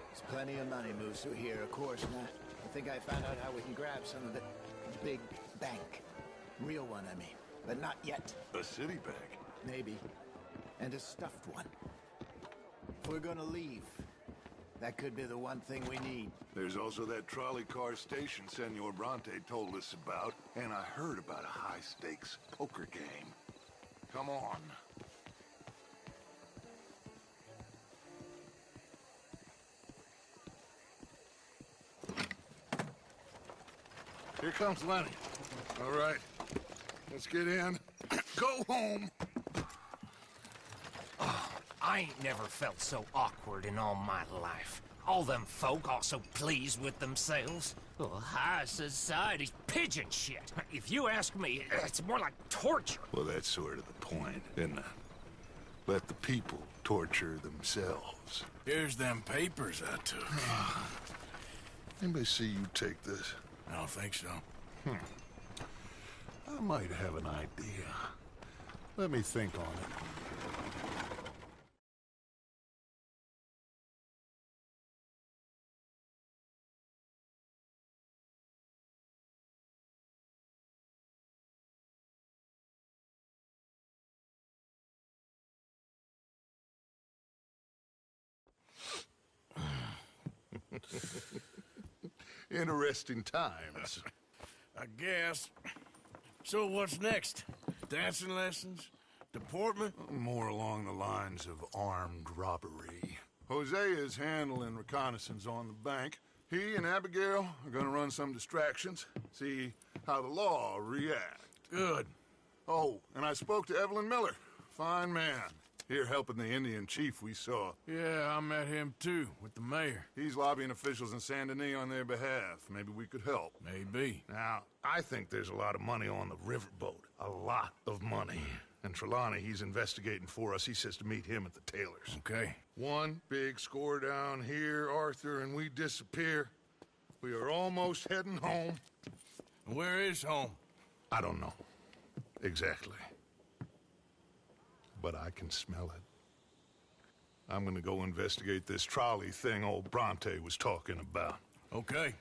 There's plenty of money moves through here, of course, and I think I found out how we can grab some of it. Big bank. Real one, I mean. But not yet. A city bank? Maybe. And a stuffed one. If we're gonna leave, that could be the one thing we need. There's also that trolley car station Senor Bronte told us about, and I heard about a high-stakes poker game. Come on. Here comes Lenny. All right, let's get in. Go home. I ain't never felt so awkward in all my life. All them folk all so pleased with themselves. Oh, high society's pigeon shit. If you ask me, it's more like torture. Well, that's sort of the point, isn't it? Let the people torture themselves. Here's them papers I took. Anybody see you take this? I don't think so. I might have an idea. Let me think on it. Interesting times. I guess. So what's next? Dancing lessons? Deportment? More along the lines of armed robbery. Hosea is handling reconnaissance on the bank. He and Abigail are gonna run some distractions, see how the law react. Good. Oh, and I spoke to Evelyn Miller. Fine man. Here helping the Indian chief we saw. Yeah, I met him too, with the mayor. He's lobbying officials in Saint Denis on their behalf. Maybe we could help. Maybe. Now, I think there's a lot of money on the riverboat. A lot of money. And Trelawney, he's investigating for us. He says to meet him at the Taylor's. Okay. One big score down here, Arthur, and we disappear. We are almost heading home. Where is home? I don't know. Exactly. But I can smell it. I'm gonna go investigate this trolley thing old Bronte was talking about. Okay.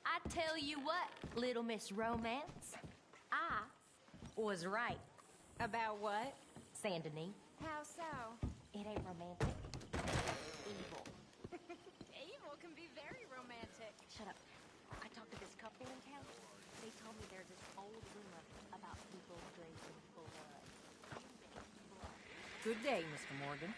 I tell you what, Little Miss Romance, I was right. About what? Saint Denis. How so? It ain't romantic. Evil. Evil can be very romantic. Shut up. I talked to this couple in town. They told me there's this old rumor about people drinking blood. Good day, Mr. Morgan.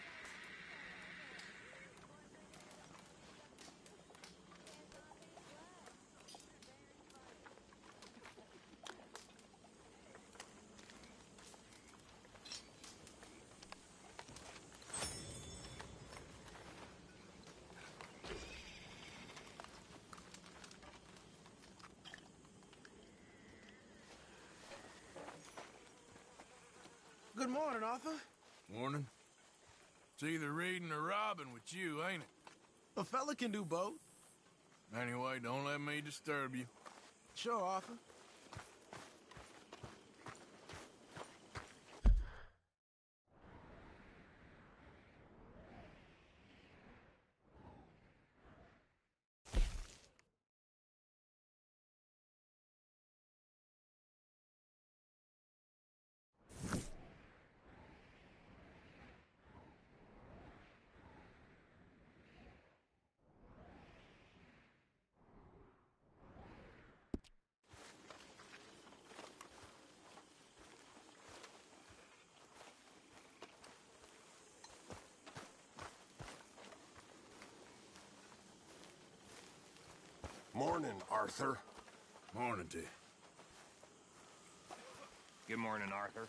Good morning, Arthur. Morning. It's either reading or robbing with you, ain't it? A fella can do both. Anyway, don't let me disturb you. Sure, Arthur. Morning, Arthur. Morning to you. Good morning, Arthur.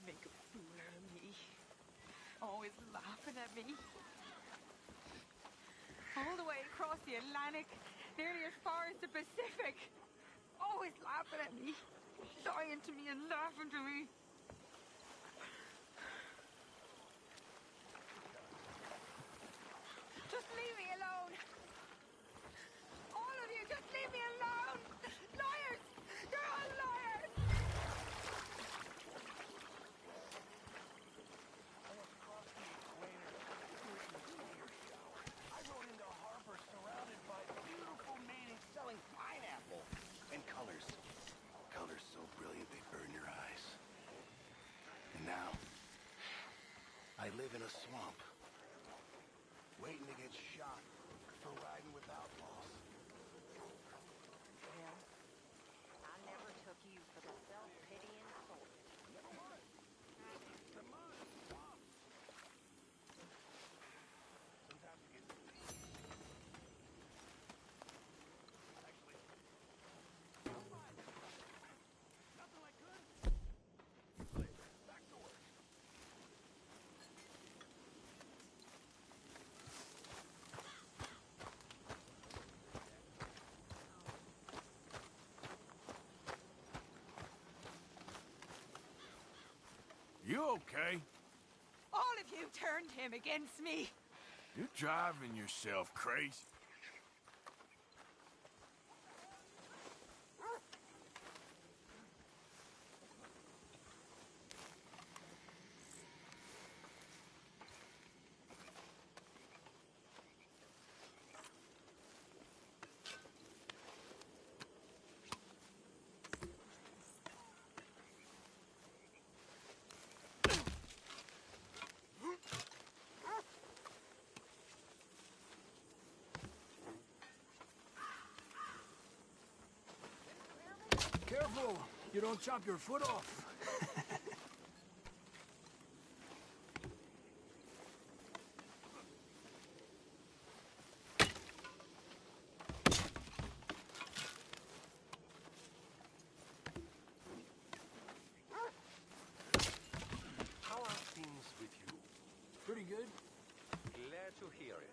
Make a fool out of me. Always laughing at me. All the way across the Atlantic, nearly as far as the Pacific. Always laughing at me. Lying to me and laughing to me. Just leave me alone. All of you, just leave me alone. Liars! You're all liars! I rode into a harbor surrounded by beautiful maidens selling pineapple. And colors. Colors so brilliant they burn your eyes. And now, I live in a swamp. Waiting to get shot for riding with outlaws. Well, I never took you for the self-pitying sort. You okay? All of you turned him against me. You're driving yourself crazy. Careful, you don't chop your foot off. How are things with you? Pretty good. Glad to hear it.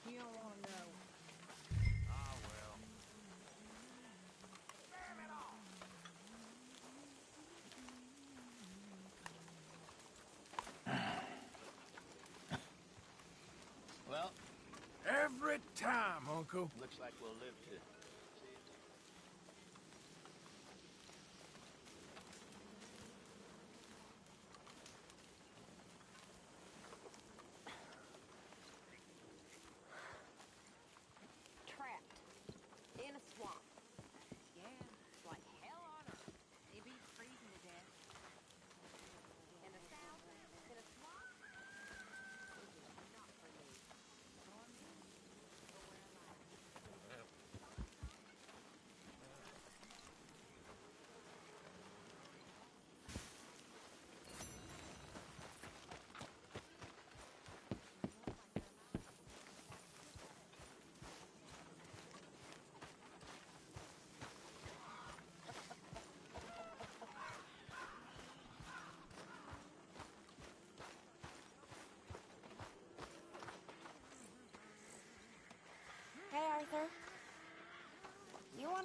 You don't want to know. Ah, well. Well, Every time, Uncle. looks like we'll live to Trapped. In a swamp. Yeah, it's like hell on earth. They be freezing to death. In the south, in a swamp? Not for me. Nor me, or where I like.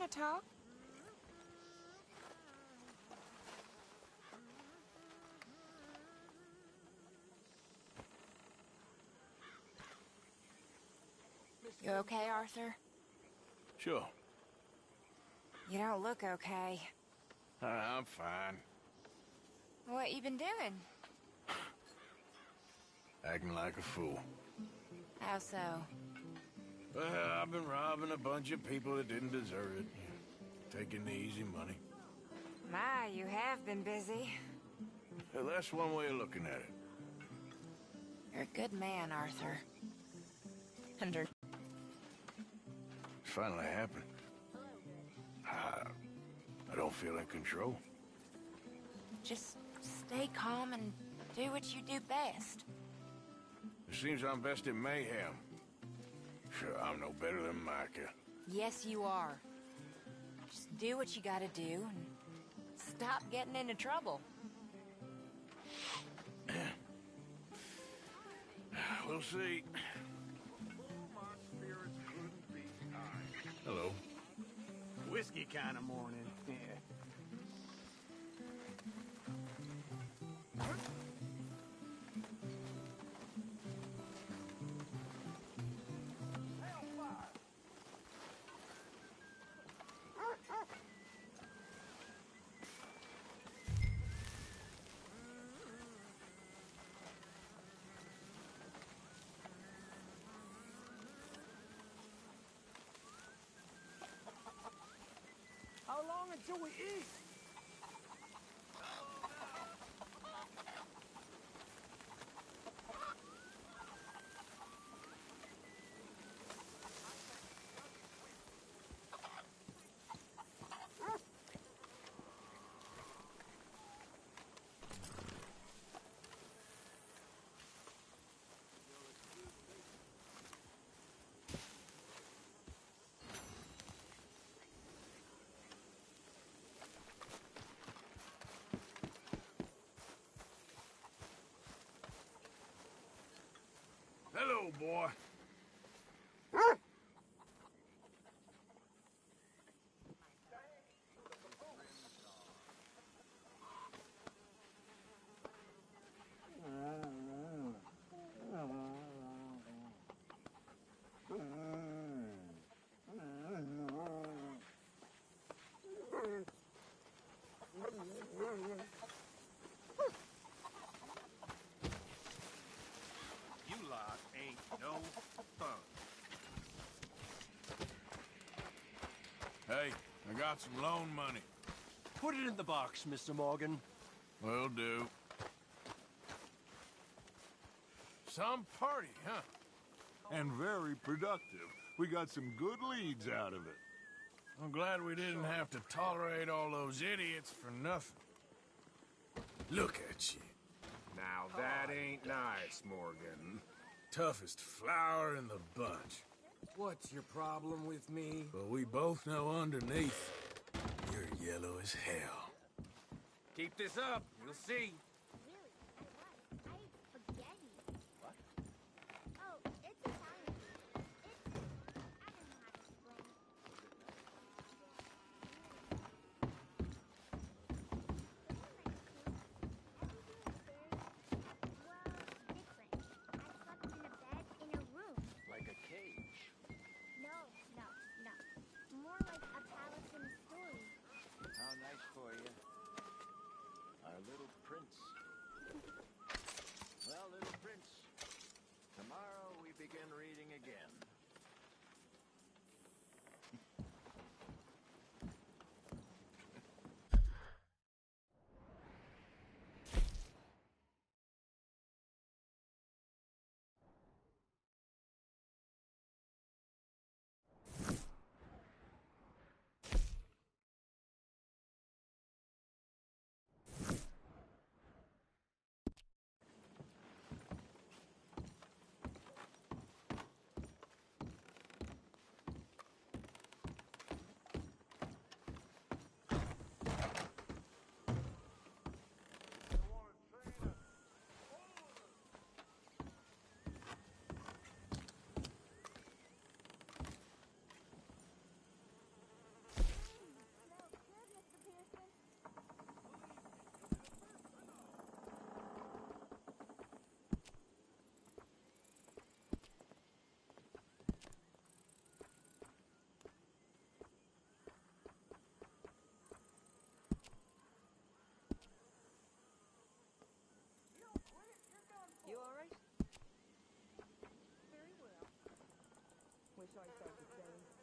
talk? You okay, Arthur? Sure. You don't look okay. I'm fine. What you been doing? Acting like a fool. How so? Well, I've been robbing a bunch of people that didn't deserve it. Taking the easy money. My, you have been busy. Well, that's one way of looking at it. You're a good man, Arthur. It finally happened. I don't feel in control. Just stay calm and do what you do best. It seems I'm best in mayhem. Sure, I'm no better than Micah. Yes, you are. Just do what you gotta do and stop getting into trouble. We'll see. Hello. Whiskey kind of morning. Yeah. How long until we eat? Hello, boy. You lot ain't no fun. Hey, I got some loan money. Put it in the box, Mr. Morgan. Will do. Some party, huh? And very productive. We got some good leads out of it. I'm glad we didn't have to tolerate all those idiots for nothing. Look at you. Now that ain't nice, Morgan. Toughest flower in the bunch. What's your problem with me? But we both know underneath, you're yellow as hell. Keep this up, you'll see. Like a cage. No. More like a palace in a story. How nice for you. Our little prince. wish I felt the same.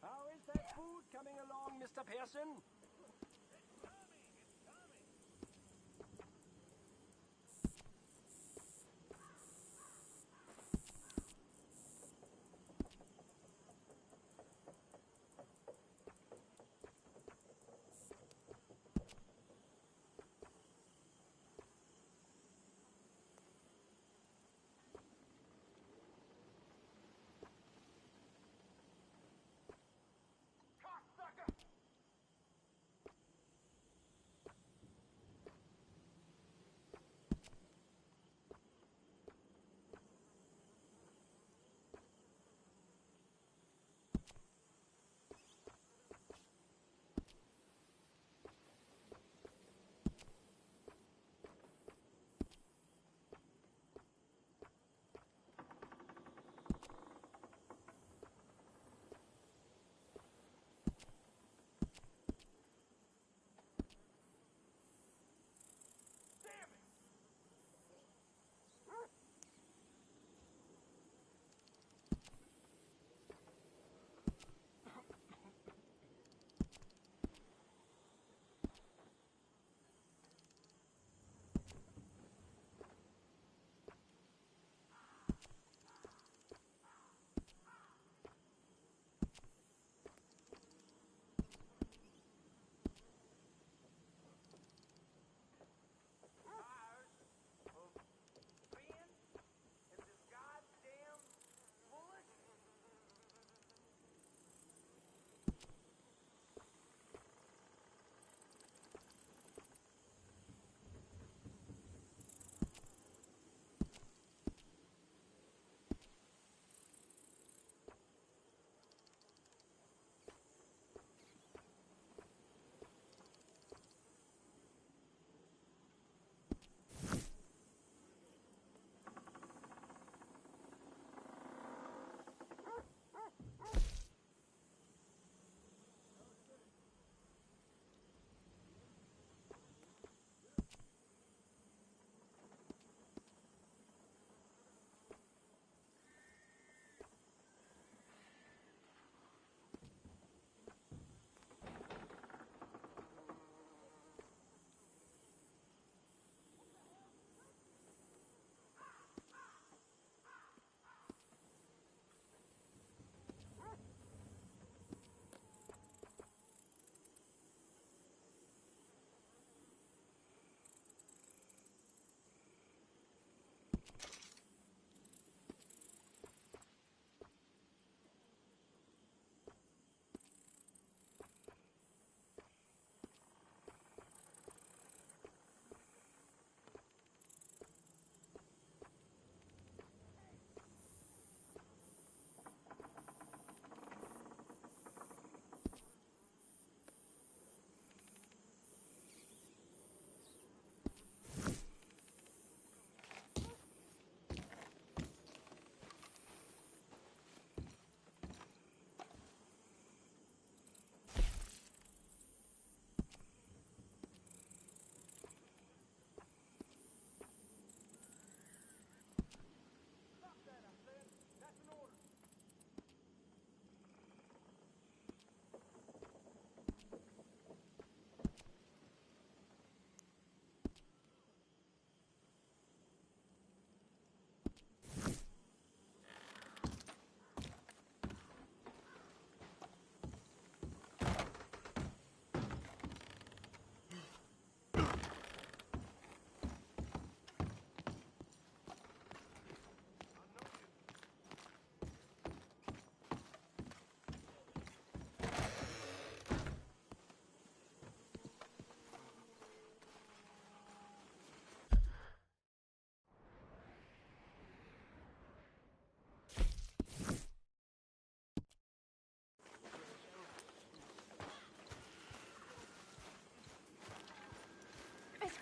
How is that food coming along, Mr. Pearson?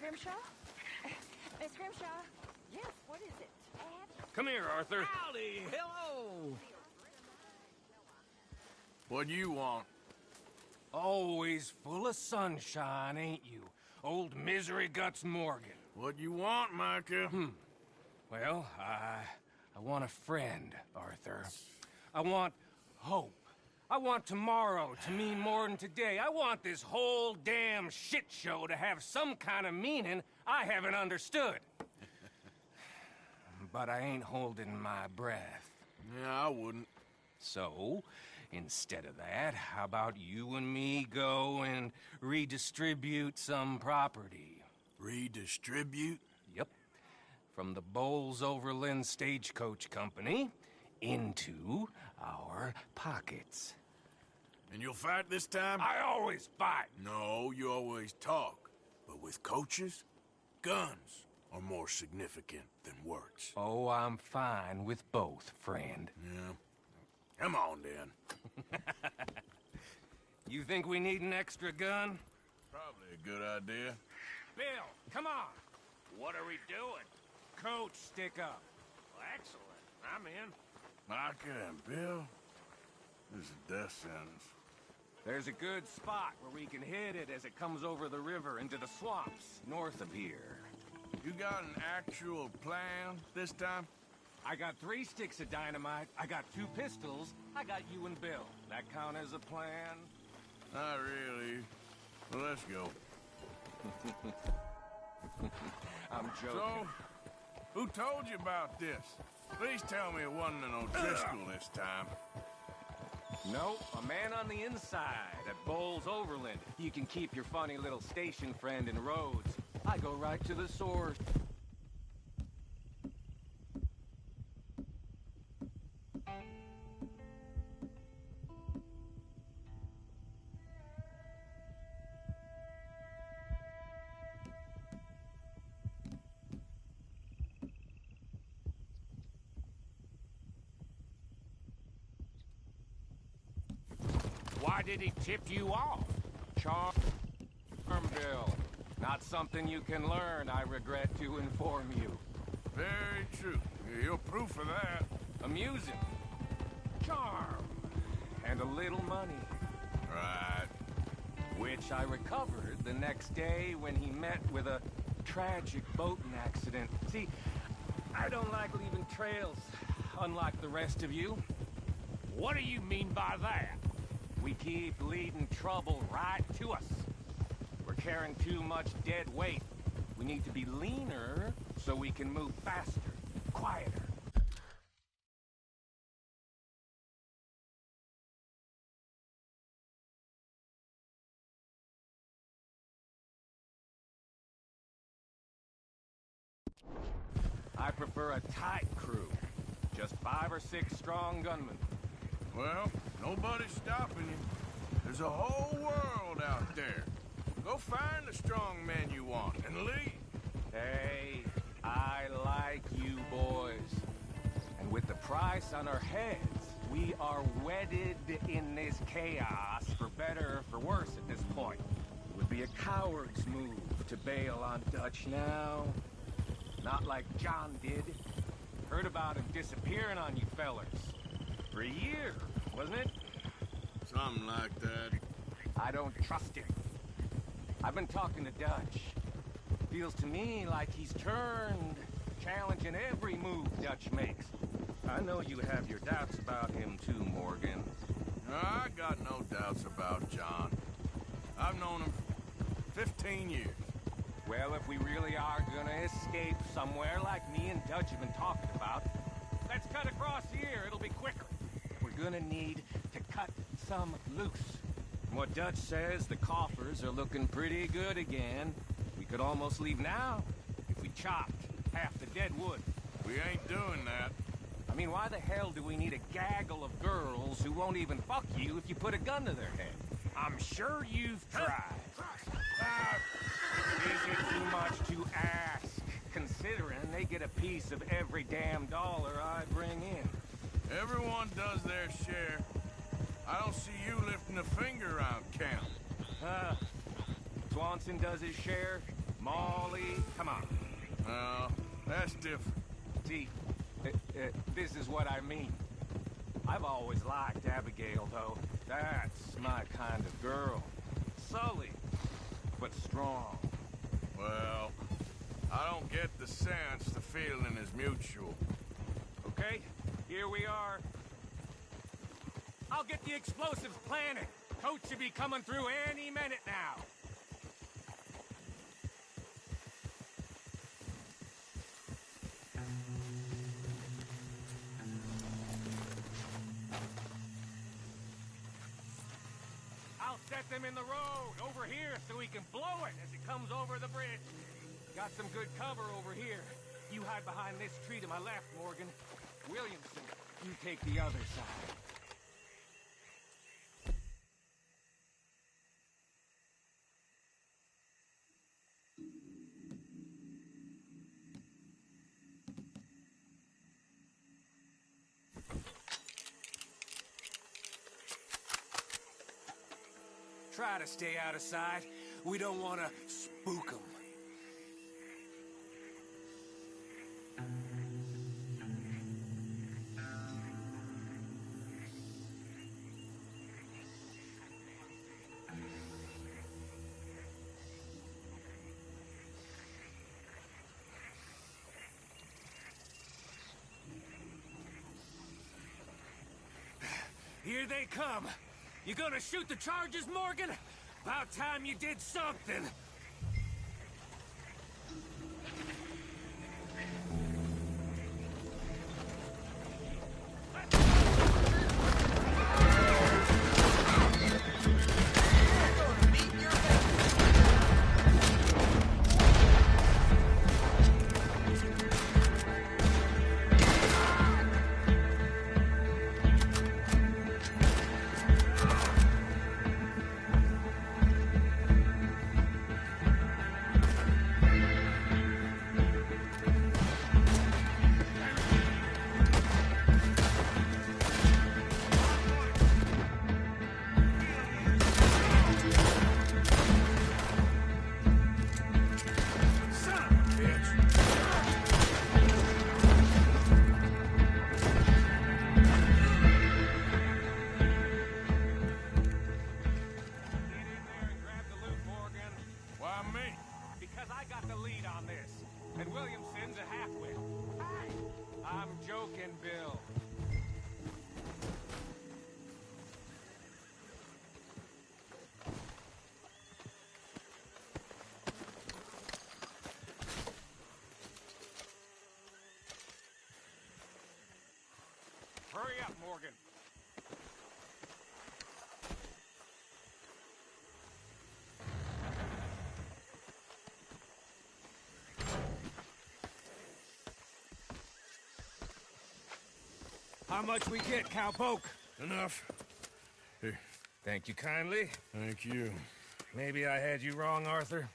Grimshaw? Miss Grimshaw? Yes, what is it? Come here, Arthur. Howdy, hello. What do you want? Always full of sunshine, ain't you? Old Misery Guts Morgan. What you want, Micah? Well, I want a friend, Arthur. I want hope. I want tomorrow to mean more than today. I want this whole damn shit show to have some kind of meaning I haven't understood. But I ain't holding my breath. Yeah, I wouldn't. So, instead of that, how about you and me go and redistribute some property? Redistribute? Yep. From the Bowles Overland Stagecoach Company into our pockets. And you'll fight this time? I always fight. No, you always talk. But with coaches, guns are more significant than words. Oh, I'm fine with both, friend. Yeah. Come on, then. You think we need an extra gun? Probably a good idea. Bill, come on. What are we doing? Coach, stick up. Well, excellent. I'm in. Micah and Bill? This is a death sentence. There's a good spot where we can hit it as it comes over the river into the swamps north of here. You got an actual plan this time? I got 3 sticks of dynamite, I got 2 pistols, I got you and Bill. That count as a plan? Not really. Well, let's go. I'm joking. So, who told you about this? Please tell me it wasn't an O'Driscoll this time. No, a man on the inside at Bowles Overland. You can keep your funny little station friend in Rhodes. I go right to the source. Why did he tip you off? Charm Bill. Not something you can learn, I regret to inform you. Very true. You're proof of that. Amusing. Charm. And a little money. Right. Which I recovered the next day when he met with a tragic boating accident. See, I don't like leaving trails, unlike the rest of you. What do you mean by that? We keep leading trouble right to us. We're carrying too much dead weight. We need to be leaner so we can move faster, quieter. I prefer a tight crew. Just 5 or 6 strong gunmen. Well, nobody's stopping you. There's a whole world out there. Go find the strong men you want and leave. Hey, I like you boys. And with the price on our heads, we are wedded in this chaos, for better or for worse at this point. It would be a coward's move to bail on Dutch now. Not like John did. Heard about him disappearing on you fellers. For a year, wasn't it? Something like that. I don't trust him. I've been talking to Dutch. Feels to me like he's turned, challenging every move Dutch makes. I know you have your doubts about him too, Morgan. I got no doubts about John. I've known him for 15 years. Well, if we really are gonna escape somewhere like me and Dutch have been talking about, let's cut across here, it'll be quicker. We're gonna need to cut some loose. From what Dutch says, the coffers are looking pretty good again. We could almost leave now if we chopped half the dead wood. We ain't doing that. I mean, why the hell do we need a gaggle of girls who won't even fuck you if you put a gun to their head? I'm sure you've tried. Is it too much to ask, considering they get a piece of every damn dollar I bring in? Everyone does their share. I don't see you lifting a finger around camp. Swanson does his share. Molly, come on. No, that's different. See, this is what I mean. I've always liked Abigail, though. That's my kind of girl. Sully, but strong. Well, I don't get the sense the feeling is mutual. Okay, here we are. I'll get the explosives planted. Coach should be coming through any minute now. I'll set them in the road over here so we can blow it as it comes over the bridge. Got some good cover over here. You hide behind this tree to my left, Morgan. Williamson, you take the other side. Try to stay out of sight. We don't want to spook them. Here they come. You gonna shoot the charges, Morgan? About time you did something. Bill. Hurry up, Morgan. How much we get, cowpoke? Enough. Here. Thank you kindly. Thank you. Maybe I had you wrong, Arthur.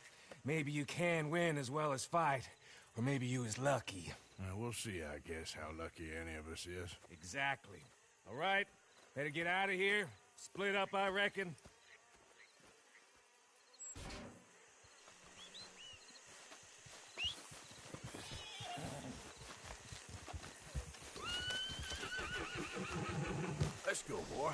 Maybe you can win as well as fight. Or maybe you was lucky. We'll see, I guess, how lucky any of us is. Exactly. All right. Better get out of here. Split up, I reckon. Let's go, boy.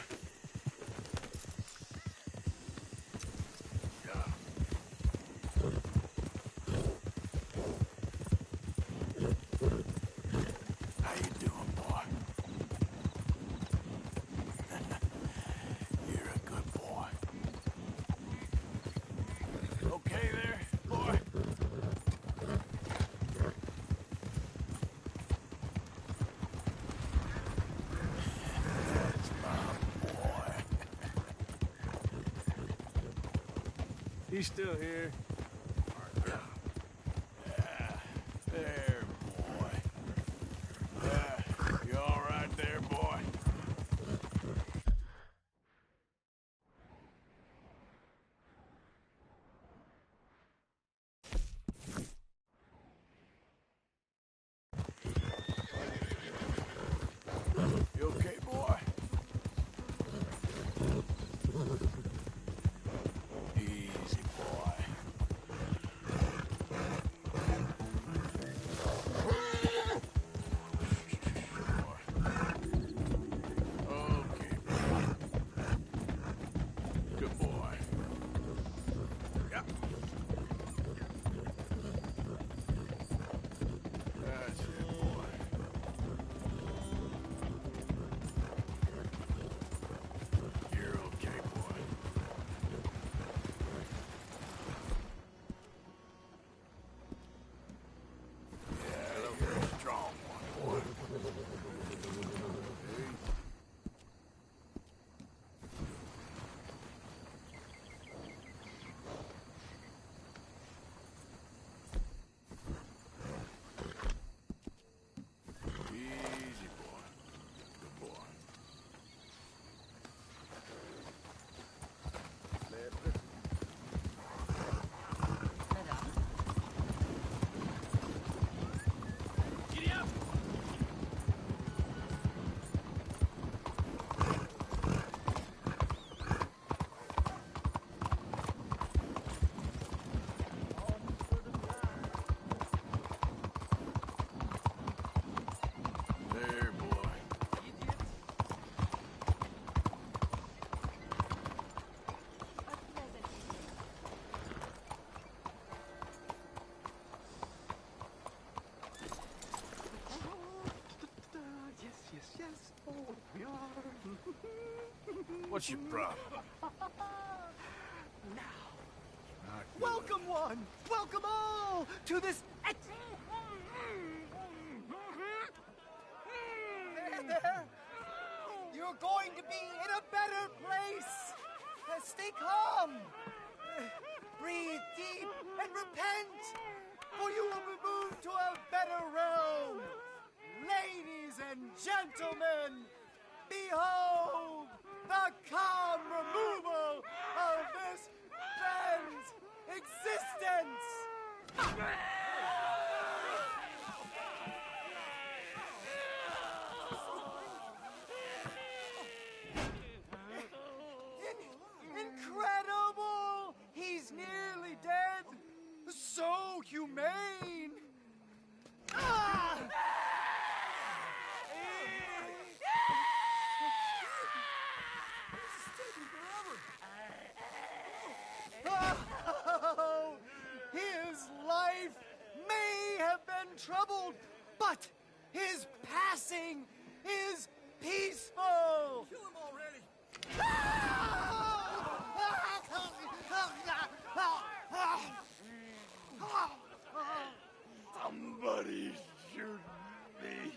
How you doing, boy? You're a good boy. Okay there, boy? That's my boy. He's still here. There, boy. You all right there, boy? You okay, boy? Easy, boy. What's your problem? Welcome one! Welcome all to this There! You're going to be in a better place! Stay calm! Breathe deep and repent! For you will be moved to a better realm! Ladies and gentlemen, behold the calm removal of this man's existence! Incredible! He's nearly dead! So humane! Ah! Oh, his life may have been troubled, but his passing is peaceful! Kill him already! Somebody shoot me,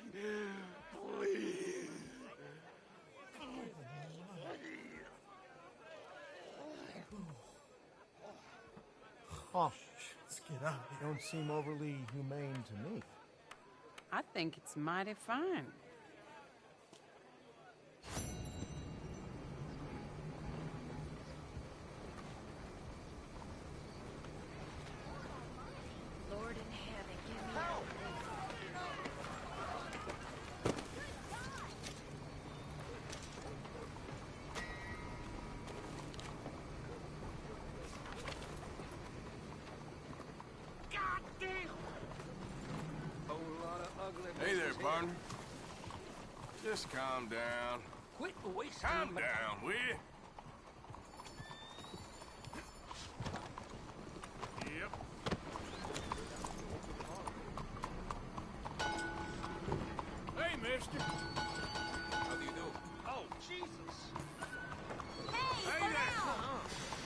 please. Oh, let's get out. You don't seem overly humane to me. I think it's mighty fine. Lord in heaven, give me help. Hey there, partner. Just calm down. Quit wasting Calm my down, will you? Yep. Hey, mister. How do you do? Oh, Jesus! Hey, Hey there.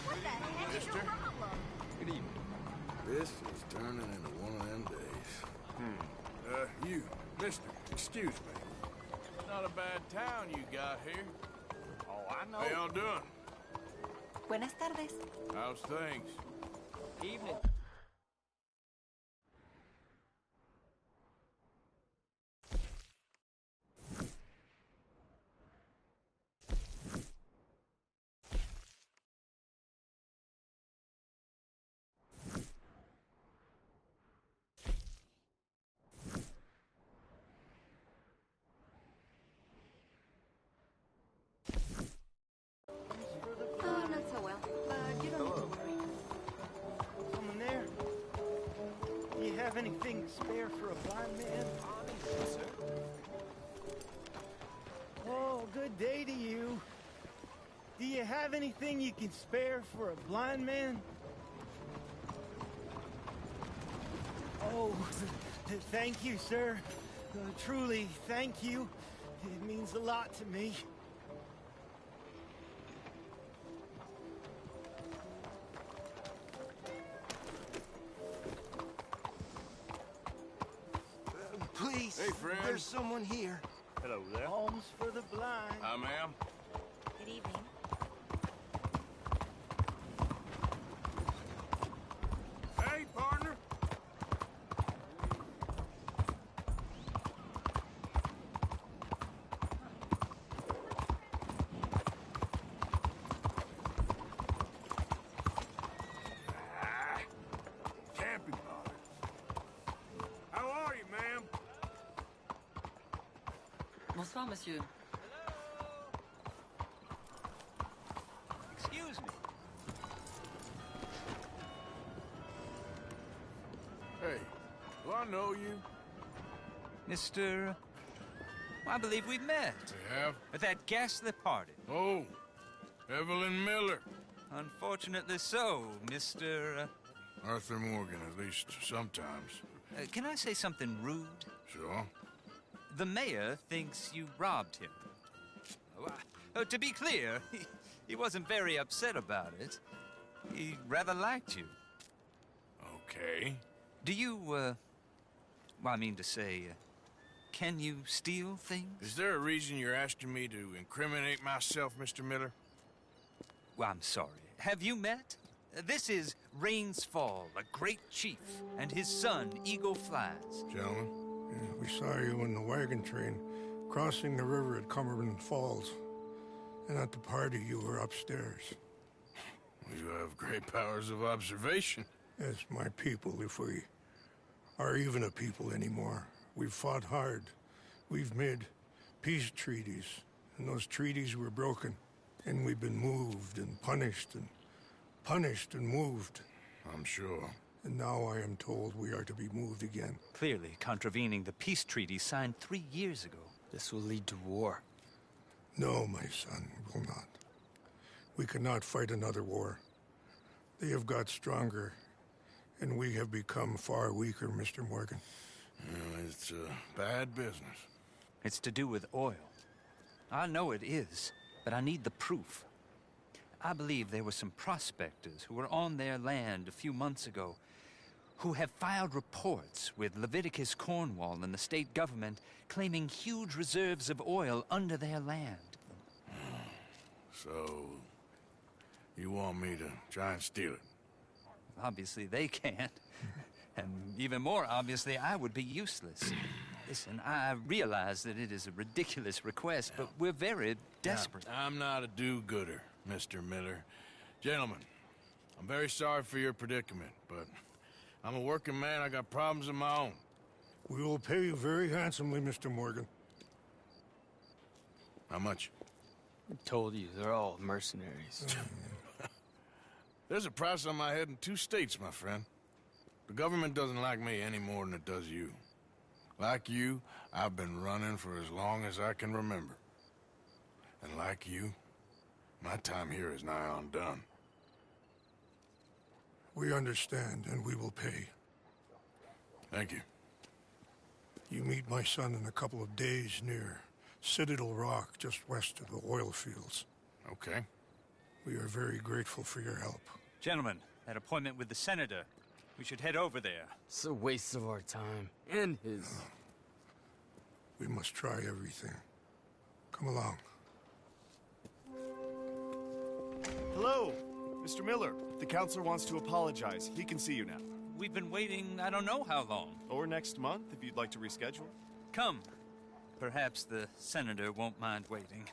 What the heck is your Mister. problem? Good evening. This is turning into one of them days. You, mister, excuse me. Not a bad town you got here. Oh, I know. How y'all doing? Buenas tardes. How's things? Evening. Oh, not so well. But you don't need to worry. Someone there? Do you have anything spare for a blind man? Oh, good day to you. Do you have anything you can spare for a blind man? Oh, thank you, sir. Truly, thank you. It means a lot to me. Please, Hey, friend. there's someone here. Hello there. Alms for the blind. Hi, ma'am. Good evening. Hey, partner. Can't be bothered. How are you, ma'am? Bonsoir, monsieur. Excuse me. Hey, do I know you? Mr. I believe we've met. We have? At that ghastly party. Oh, Evelyn Miller. Unfortunately so, Mr. Arthur Morgan, at least sometimes. Can I say something rude? Sure. The mayor thinks you robbed him. To be clear, he wasn't very upset about it. He rather liked you. Okay. Do you, well, I mean to say, can you steal things? Is there a reason you're asking me to incriminate myself, Mr. Miller? Well, I'm sorry. Have you met? This is Rains Fall, a great chief, and his son, Eagle Flies. Gentlemen? Yeah, we saw you in the wagon train crossing the river at Cumberland Falls. And at the party, you were upstairs. You have great powers of observation. Yes, my people, if we are even a people anymore. We've fought hard. We've made peace treaties, and those treaties were broken. And we've been moved and punished and moved. I'm sure. And now I am told we are to be moved again. Clearly contravening the peace treaty signed 3 years ago. This will lead to war. No, my son, it will not. We cannot fight another war. They have got stronger, and we have become far weaker, Mr. Morgan. It's bad business. It's to do with oil. I know it is, but I need the proof. I believe there were some prospectors who were on their land a few months ago who have filed reports with Leviticus Cornwall and the state government claiming huge reserves of oil under their land. So, you want me to try and steal it? Obviously they can't. And even more obviously, I would be useless. Listen, I realize that it is a ridiculous request, but we're very desperate. Now, I'm not a do-gooder, Mr. Miller. Gentlemen, I'm very sorry for your predicament, but I'm a working man. I got problems of my own. We will pay you very handsomely, Mr. Morgan. How much? I told you, they're all mercenaries. There's a price on my head in 2 states, my friend. The government doesn't like me any more than it does you. Like you, I've been running for as long as I can remember. And like you, my time here is nigh on done. We understand, and we will pay. Thank you. You meet my son in a couple of days near Citadel Rock, just west of the oil fields. Okay. We are very grateful for your help. Gentlemen, that appointment with the senator. We should head over there. It's a waste of our time. And his. We must try everything. Come along. Hello, Mr. Miller. The counselor wants to apologize. He can see you now. We've been waiting I don't know how long. Or next month, if you'd like to reschedule. Come. Perhaps the senator won't mind waiting.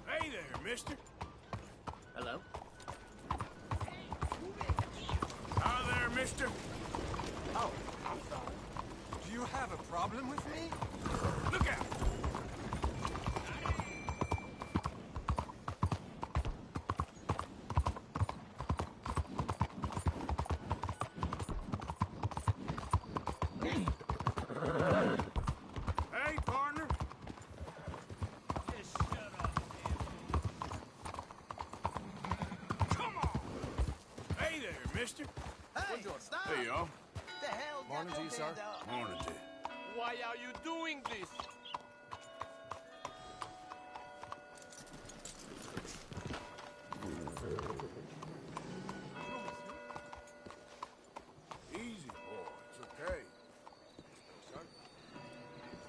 Hey there, mister. Hello? Hi there, mister. Oh, I'm sorry. Do you have a problem with me? Look out! Hey, partner. Just shut up, Come on! Hey there, mister. Hey, stop! Hey, y'all. The hell Morning to you, sir. Morning to you. Why are you doing this? Easy, boy. It's okay. Son,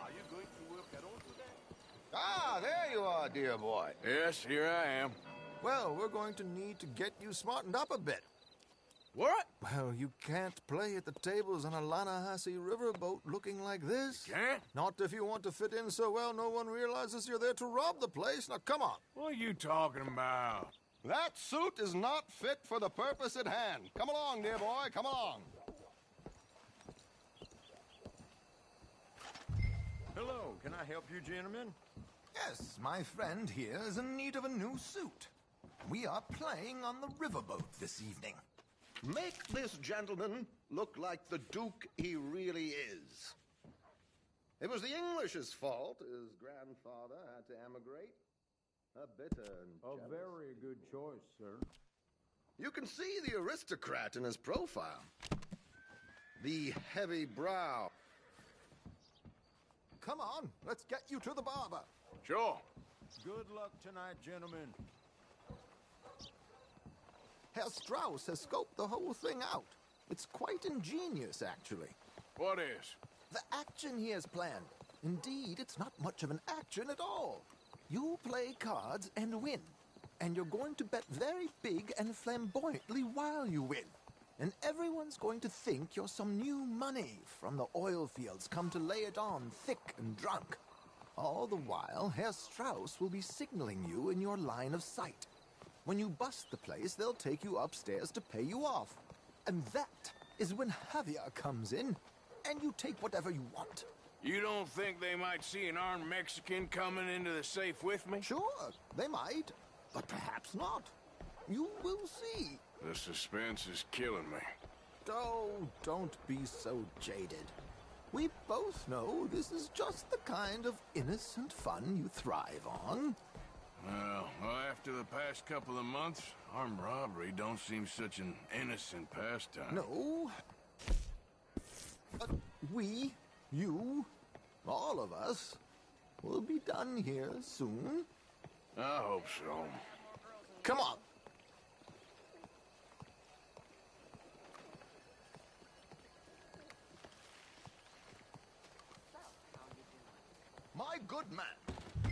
are you going to work at all today? Ah, there you are, dear boy. Yes, here I am. Well, we're going to need to get you smartened up a bit. What? Well, you can't play at the tables on a Lanahasi riverboat looking like this. Can't? Not if you want to fit in so well no one realizes you're there to rob the place. Now, come on. What are you talking about? That suit is not fit for the purpose at hand. Come along, dear boy, come along. Hello, can I help you, gentlemen? Yes, my friend here is in need of a new suit. We are playing on the riverboat this evening. Make this gentleman look like the Duke he really is. It was the English's fault his grandfather had to emigrate. A bitter and jealous. very good choice, sir. You can see the aristocrat in his profile. The heavy brow. Come on, let's get you to the barber. Sure. Good luck tonight, gentlemen. Herr Strauss has scoped the whole thing out. It's quite ingenious, actually. What is? The action he has planned. Indeed, it's not much of an action at all. You play cards and win. And you're going to bet very big and flamboyantly while you win. And everyone's going to think you're some new money from the oil fields come to lay it on thick and drunk. All the while, Herr Strauss will be signaling you in your line of sight. When you bust the place, they'll take you upstairs to pay you off. And that is when Javier comes in, and you take whatever you want. You don't think they might see an armed Mexican coming into the safe with me? Sure, they might, but perhaps not. You will see. The suspense is killing me. Oh, don't be so jaded. We both know this is just the kind of innocent fun you thrive on. Well, after the past couple of months, armed robbery don't seem such an innocent pastime. No. We, you, all of us, will be done here soon. I hope so. Come on. My good man,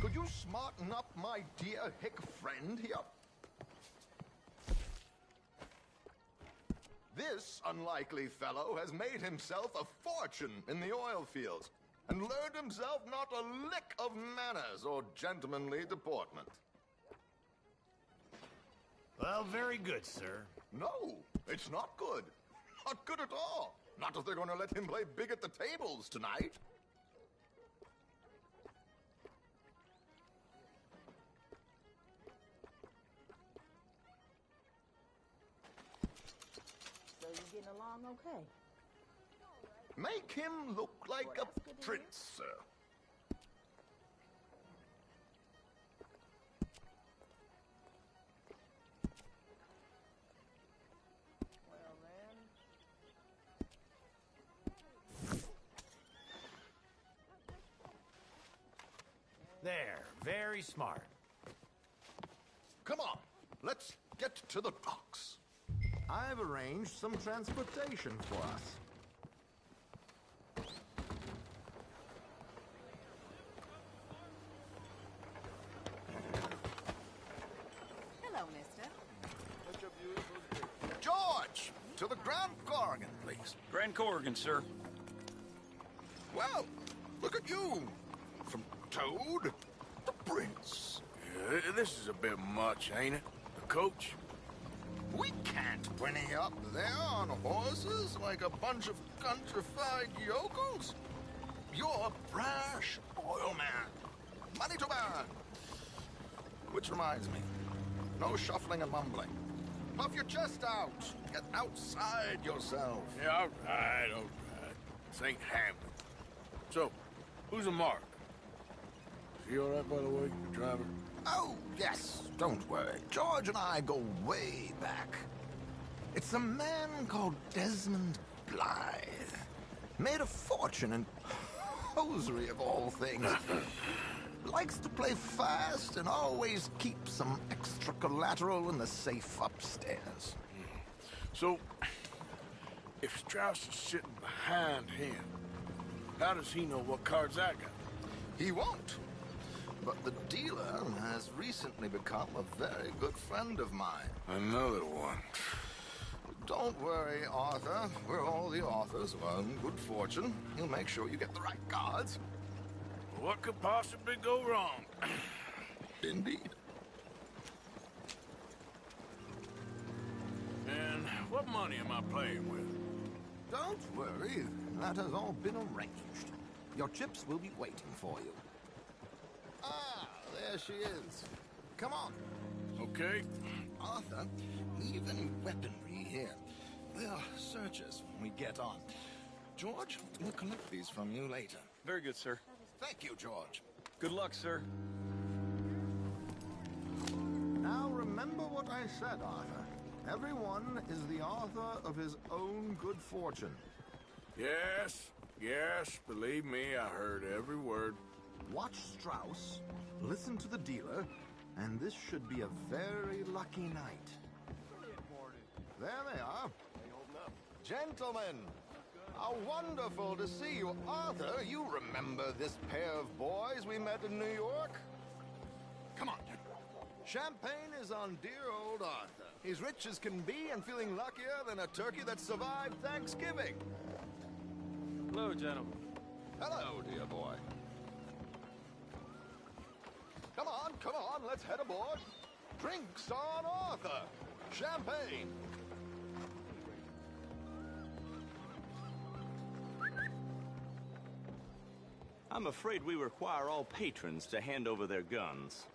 could you smarten up my dear hick friend here? This unlikely fellow has made himself a fortune in the oil fields and learned himself not a lick of manners or gentlemanly deportment. Well, very good, sir. No, it's not good. Not good at all. Not if they're going to let him play big at the tables tonight. So you getting along okay? Make him look like a prince, sir. Well then. There, very smart. Come on, let's get to the docks. I've arranged some transportation for us. Hello, mister. George! to the Grand Corrigan, please. Grand Corrigan, sir. Well, look at you. From Toad to Prince. Yeah, this is a bit much, ain't it? The coach? We can't whinny up there on horses like a bunch of countrified yokels. You're a brash oil man. Money to burn. Which reminds me, no shuffling and mumbling. Puff your chest out. Get outside yourself. Yeah, all right. This ain't Hamlet. So, who's a Mark? Is he all right, by the way, the driver? Oh, yes. Don't worry. George and I go way back. It's a man called Desmond Blythe. Made a fortune in hosiery of all things. Likes to play fast and always keeps some extra collateral in the safe upstairs. So, if Strauss is sitting behind him, how does he know what cards I got? He won't. But the dealer has recently become a very good friend of mine. Another one. Don't worry, Arthur. We're all the authors of good fortune. He'll make sure you get the right cards. What could possibly go wrong? Indeed. And what money am I playing with? Don't worry. That has all been arranged. Your chips will be waiting for you. Ah, there she is. Come on. Okay. Arthur, leave any weaponry here. They'll search us when we get on. George, we'll collect these from you later. Very good, sir. Thank you, George. Good luck, sir. Now remember what I said, Arthur. Everyone is the author of his own good fortune. Yes, believe me, I heard every word. Watch Strauss, listen to the dealer, and this should be a very lucky night. There they are. Gentlemen, how wonderful to see you. Arthur, you remember this pair of boys we met in New York? Come on. Champagne is on dear old Arthur. He's rich as can be and feeling luckier than a turkey that survived Thanksgiving. Hello, gentlemen. Hello, dear boy. Come on, let's head aboard. Drinks on Arthur. Champagne. I'm afraid we require all patrons to hand over their guns.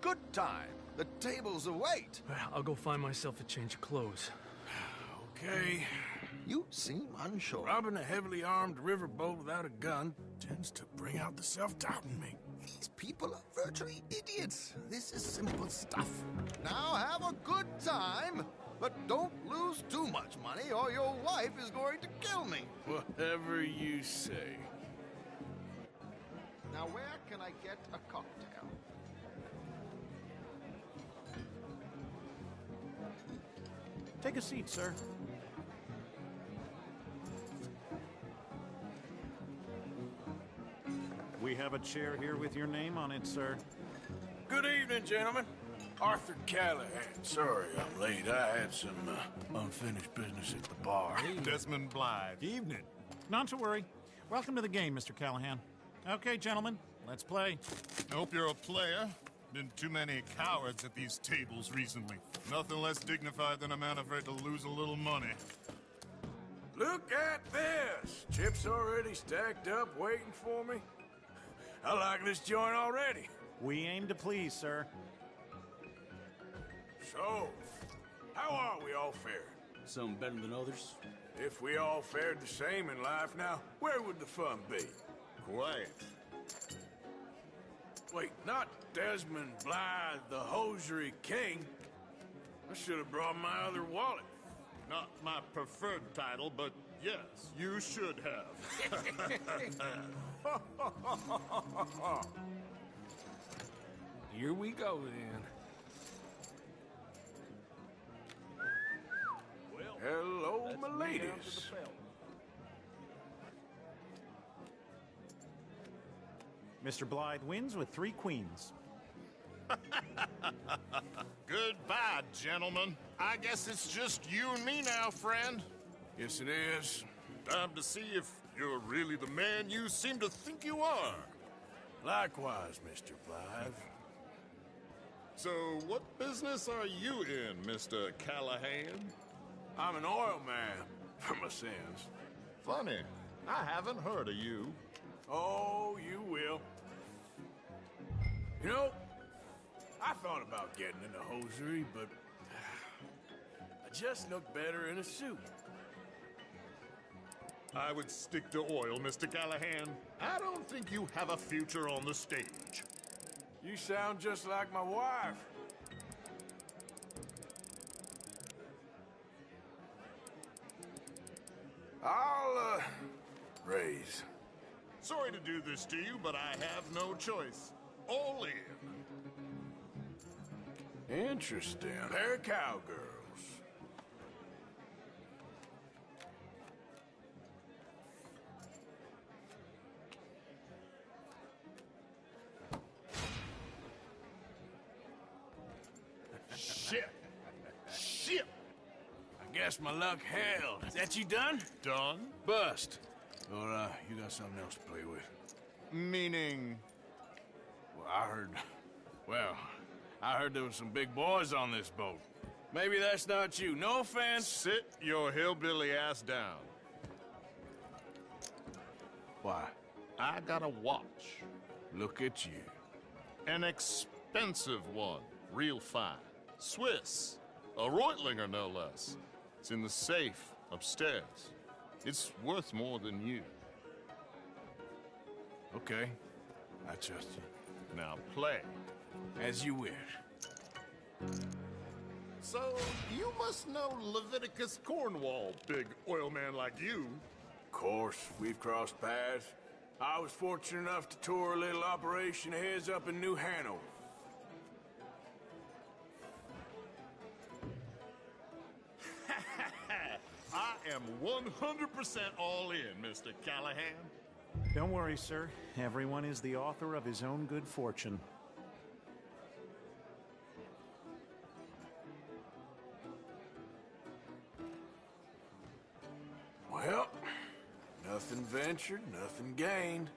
Good time. The tables await. I'll go find myself a change of clothes. Okay. You seem unsure. Robbing a heavily armed riverboat without a gun tends to bring out the self-doubt in me. These people are virtually idiots. This is simple stuff. Now have a good time, but don't lose too much money or your wife is going to kill me. Whatever you say. Now where can I get a cocktail? Take a seat, sir. We have a chair here with your name on it, sir. Good evening, gentlemen. Arthur Callahan. Sorry I'm late. I had some unfinished business at the bar. Desmond Blythe. Evening. Not to worry. Welcome to the game, Mr. Callahan. Okay, gentlemen, let's play. I hope you're a player. Been too many cowards at these tables recently. Nothing less dignified than a man afraid to lose a little money. Look at this! Chips already stacked up, waiting for me. I like this joint already. We aim to please, sir. So, how are we all fared? Some better than others. If we all fared the same in life now, where would the fun be? Quiet. Wait, not Desmond Blythe, the hosiery king. I should have brought my other wallet. Not my preferred title, but yes, you should have. Here we go, then. Hello, my ladies. Mr. Blythe wins with 3 queens. Goodbye, gentlemen. I guess it's just you and me now, friend. Yes, it is. Time to see if you're really the man you seem to think you are. Likewise, Mr. Blythe. So, what business are you in, Mr. Callahan? I'm an oil man, for my sins. Funny, I haven't heard of you. Oh, you will. You know, I thought about getting into hosiery, but I just look better in a suit. I would stick to oil, Mr. Callahan. I don't think you have a future on the stage. You sound just like my wife. I'll, raise. Sorry to do this to you, but I have no choice. All in. Interesting. Pair of cowgirls. Shit. Shit. I guess my luck held. Is that you done? Done? Bust. Or, you got something else to play with? Meaning? Well, I heard there was some big boys on this boat. Maybe that's not you. No offense. Sit your hillbilly ass down. Why? I got a watch. Look at you. An expensive one. Real fine. Swiss. A Reutlinger, no less. It's in the safe upstairs. It's worth more than you. Okay. I trust you. Now play. As you wish. So, you must know Leviticus Cornwall, big oil man like you. Of course, we've crossed paths. I was fortunate enough to tour a little operation of his up in New Hanover. I am 100% all in, Mr. Callahan. Don't worry, sir. Everyone is the author of his own good fortune. Well, nothing ventured, nothing gained.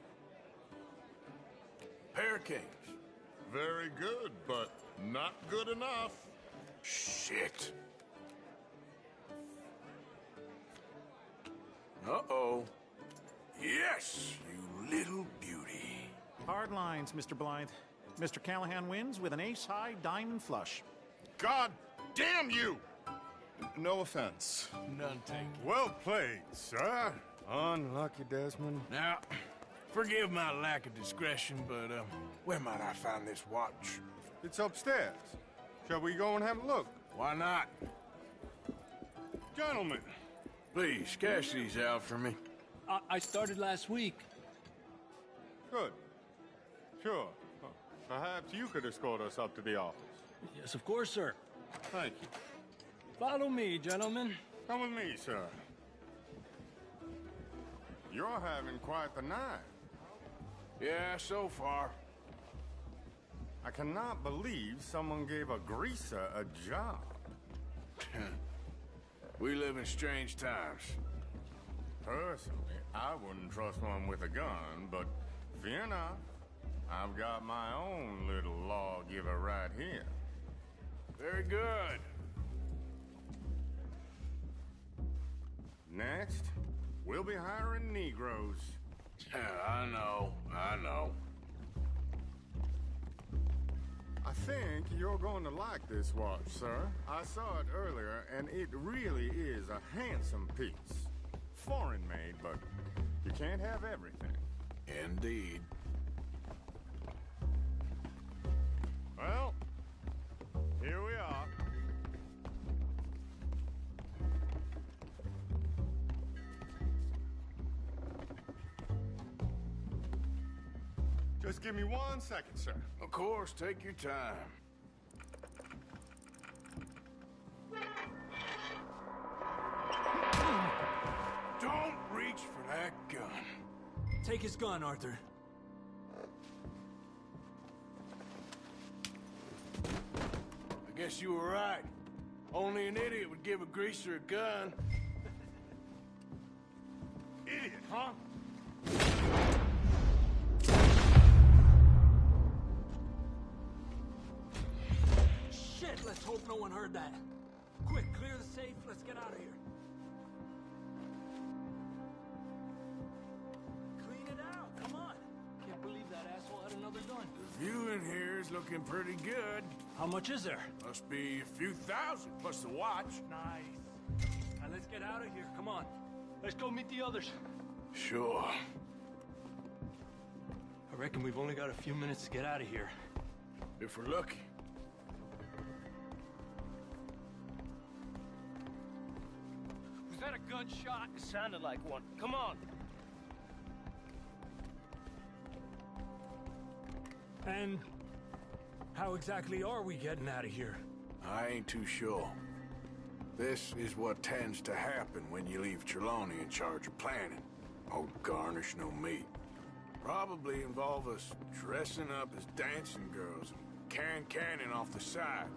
Pair of kings. Very good, but not good enough. Shit. Uh-oh. Yes, you little beauty. Hard lines, Mr. Blythe. Mr. Callahan wins with an ace-high diamond flush. God damn you! No offense. None taken. Well played, sir. Unlucky, Desmond. Now, forgive my lack of discretion, but, where might I find this watch? It's upstairs. Shall we go and have a look? Why not? Gentlemen. Please, cash these out for me. I started last week. Good. Sure. Perhaps you could escort us up to the office. Yes, of course, sir. Thank you. Follow me, gentlemen. Come with me, sir. You're having quite the night. Yeah, so far. I cannot believe someone gave a greaser a job. We live in strange times. Personally, I wouldn't trust one with a gun, but fear not. I've got my own little lawgiver right here. Very good. Next, we'll be hiring Negroes. I know. I think you're going to like this watch, sir. I saw it earlier, and it really is a handsome piece. Foreign made, but you can't have everything. Indeed. Well, here we are. Just give me 1 second, sir. Of course, take your time. Don't reach for that gun. Take his gun, Arthur. guess you were right. Only an idiot would give a greaser a gun. Idiot, huh? Shit, let's hope no one heard that. Quick, clear the safe. Let's get out of here. Clean it out. Come on. Can't believe that asshole had another gun. The view in here is looking pretty good. How much is there? Must be a few thousand, plus the watch. Nice. Now let's get out of here. Come on. Let's go meet the others. Sure. I reckon we've only got a few minutes to get out of here. If we're lucky. Was that a gunshot? It sounded like one. Come on. And how exactly are we getting out of here? I ain't too sure. This is what tends to happen when you leave Trelawney in charge of planning. Oh, garnish no meat. Probably involve us dressing up as dancing girls and canning off the side.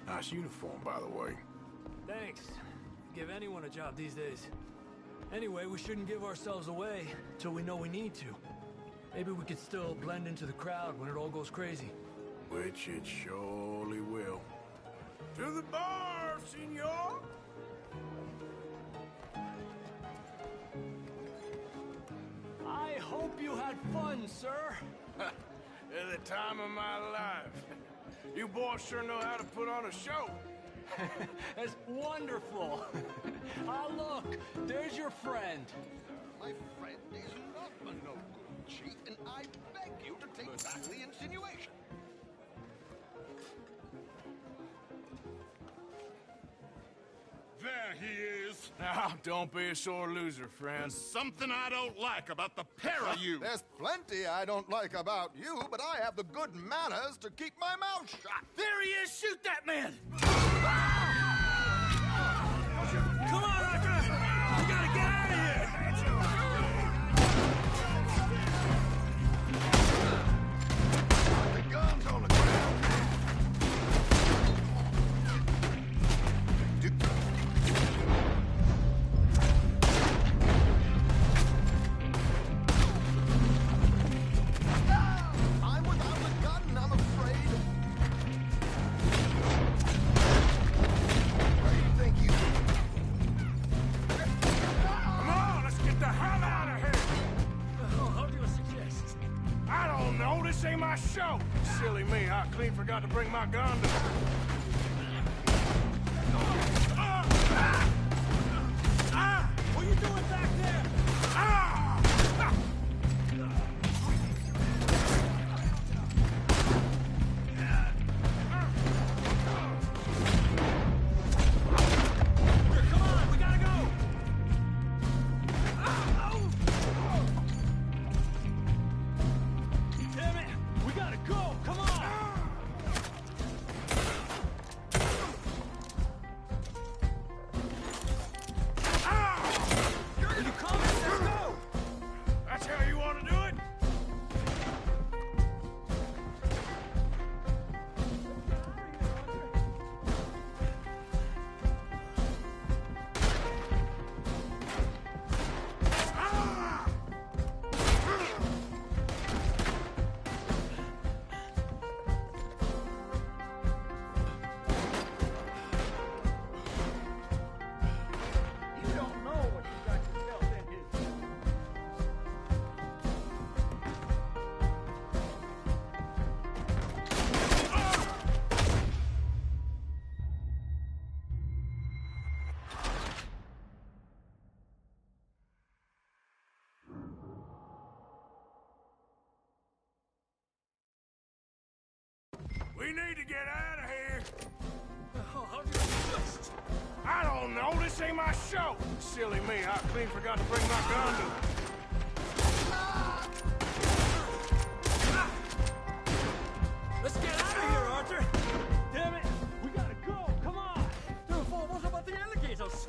Nice uniform, by the way. Thanks. Give anyone a job these days. Anyway, we shouldn't give ourselves away till we know we need to. Maybe we could still blend into the crowd when it all goes crazy. Which it surely will. To the bar, senor! I hope you had fun, sir. At the time of my life. You boys sure know how to put on a show. That's wonderful. Ah, look, there's your friend. My friend is not a no good cheat, and I beg you to take back the insinuation. There he is. Now, don't be a sore loser, friend. There's something I don't like about the pair of you. There's plenty I don't like about you, but I have the good manners to keep my mouth shut. There he is! Shoot that man! Come on, Arthur! We gotta get out of here! The gun's on the ground. I'm without a gun, I'm afraid. Where do you think you... Come on, let's get the hell out of here! How do you suggest? I don't know, this ain't my show. Silly me, I clean forgot to bring my gun to... What are you doing back there? Come on, we gotta go! Damn it! We gotta go! Come on! Are you coming? Let's go! That's how you want to do it? You don't know what you got yourself into. We need to get out of here. How do you suggest? I don't know, this ain't my show. Silly me, I clean forgot to bring my gun to... Let's get out of here, Arthur! Damn it! We gotta go! Come on! What about the alligators?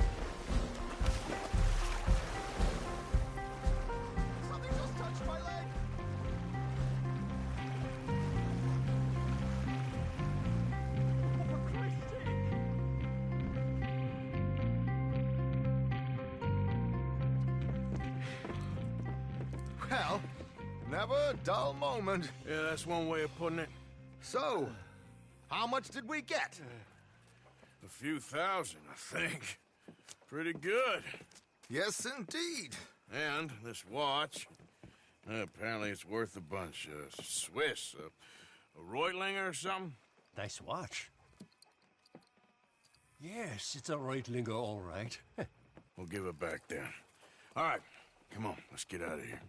Something just touched my leg. For Christ's Hell, never a dull moment. Yeah, that's one way of putting it. So, how much did we get? A few thousand, I think. Pretty good. Yes, indeed. And this watch, apparently it's worth a bunch. Swiss, a Reutlinger or something? Nice watch. Yes, it's a Reutlinger, all right. We'll give it back then. All right, come on, let's get out of here.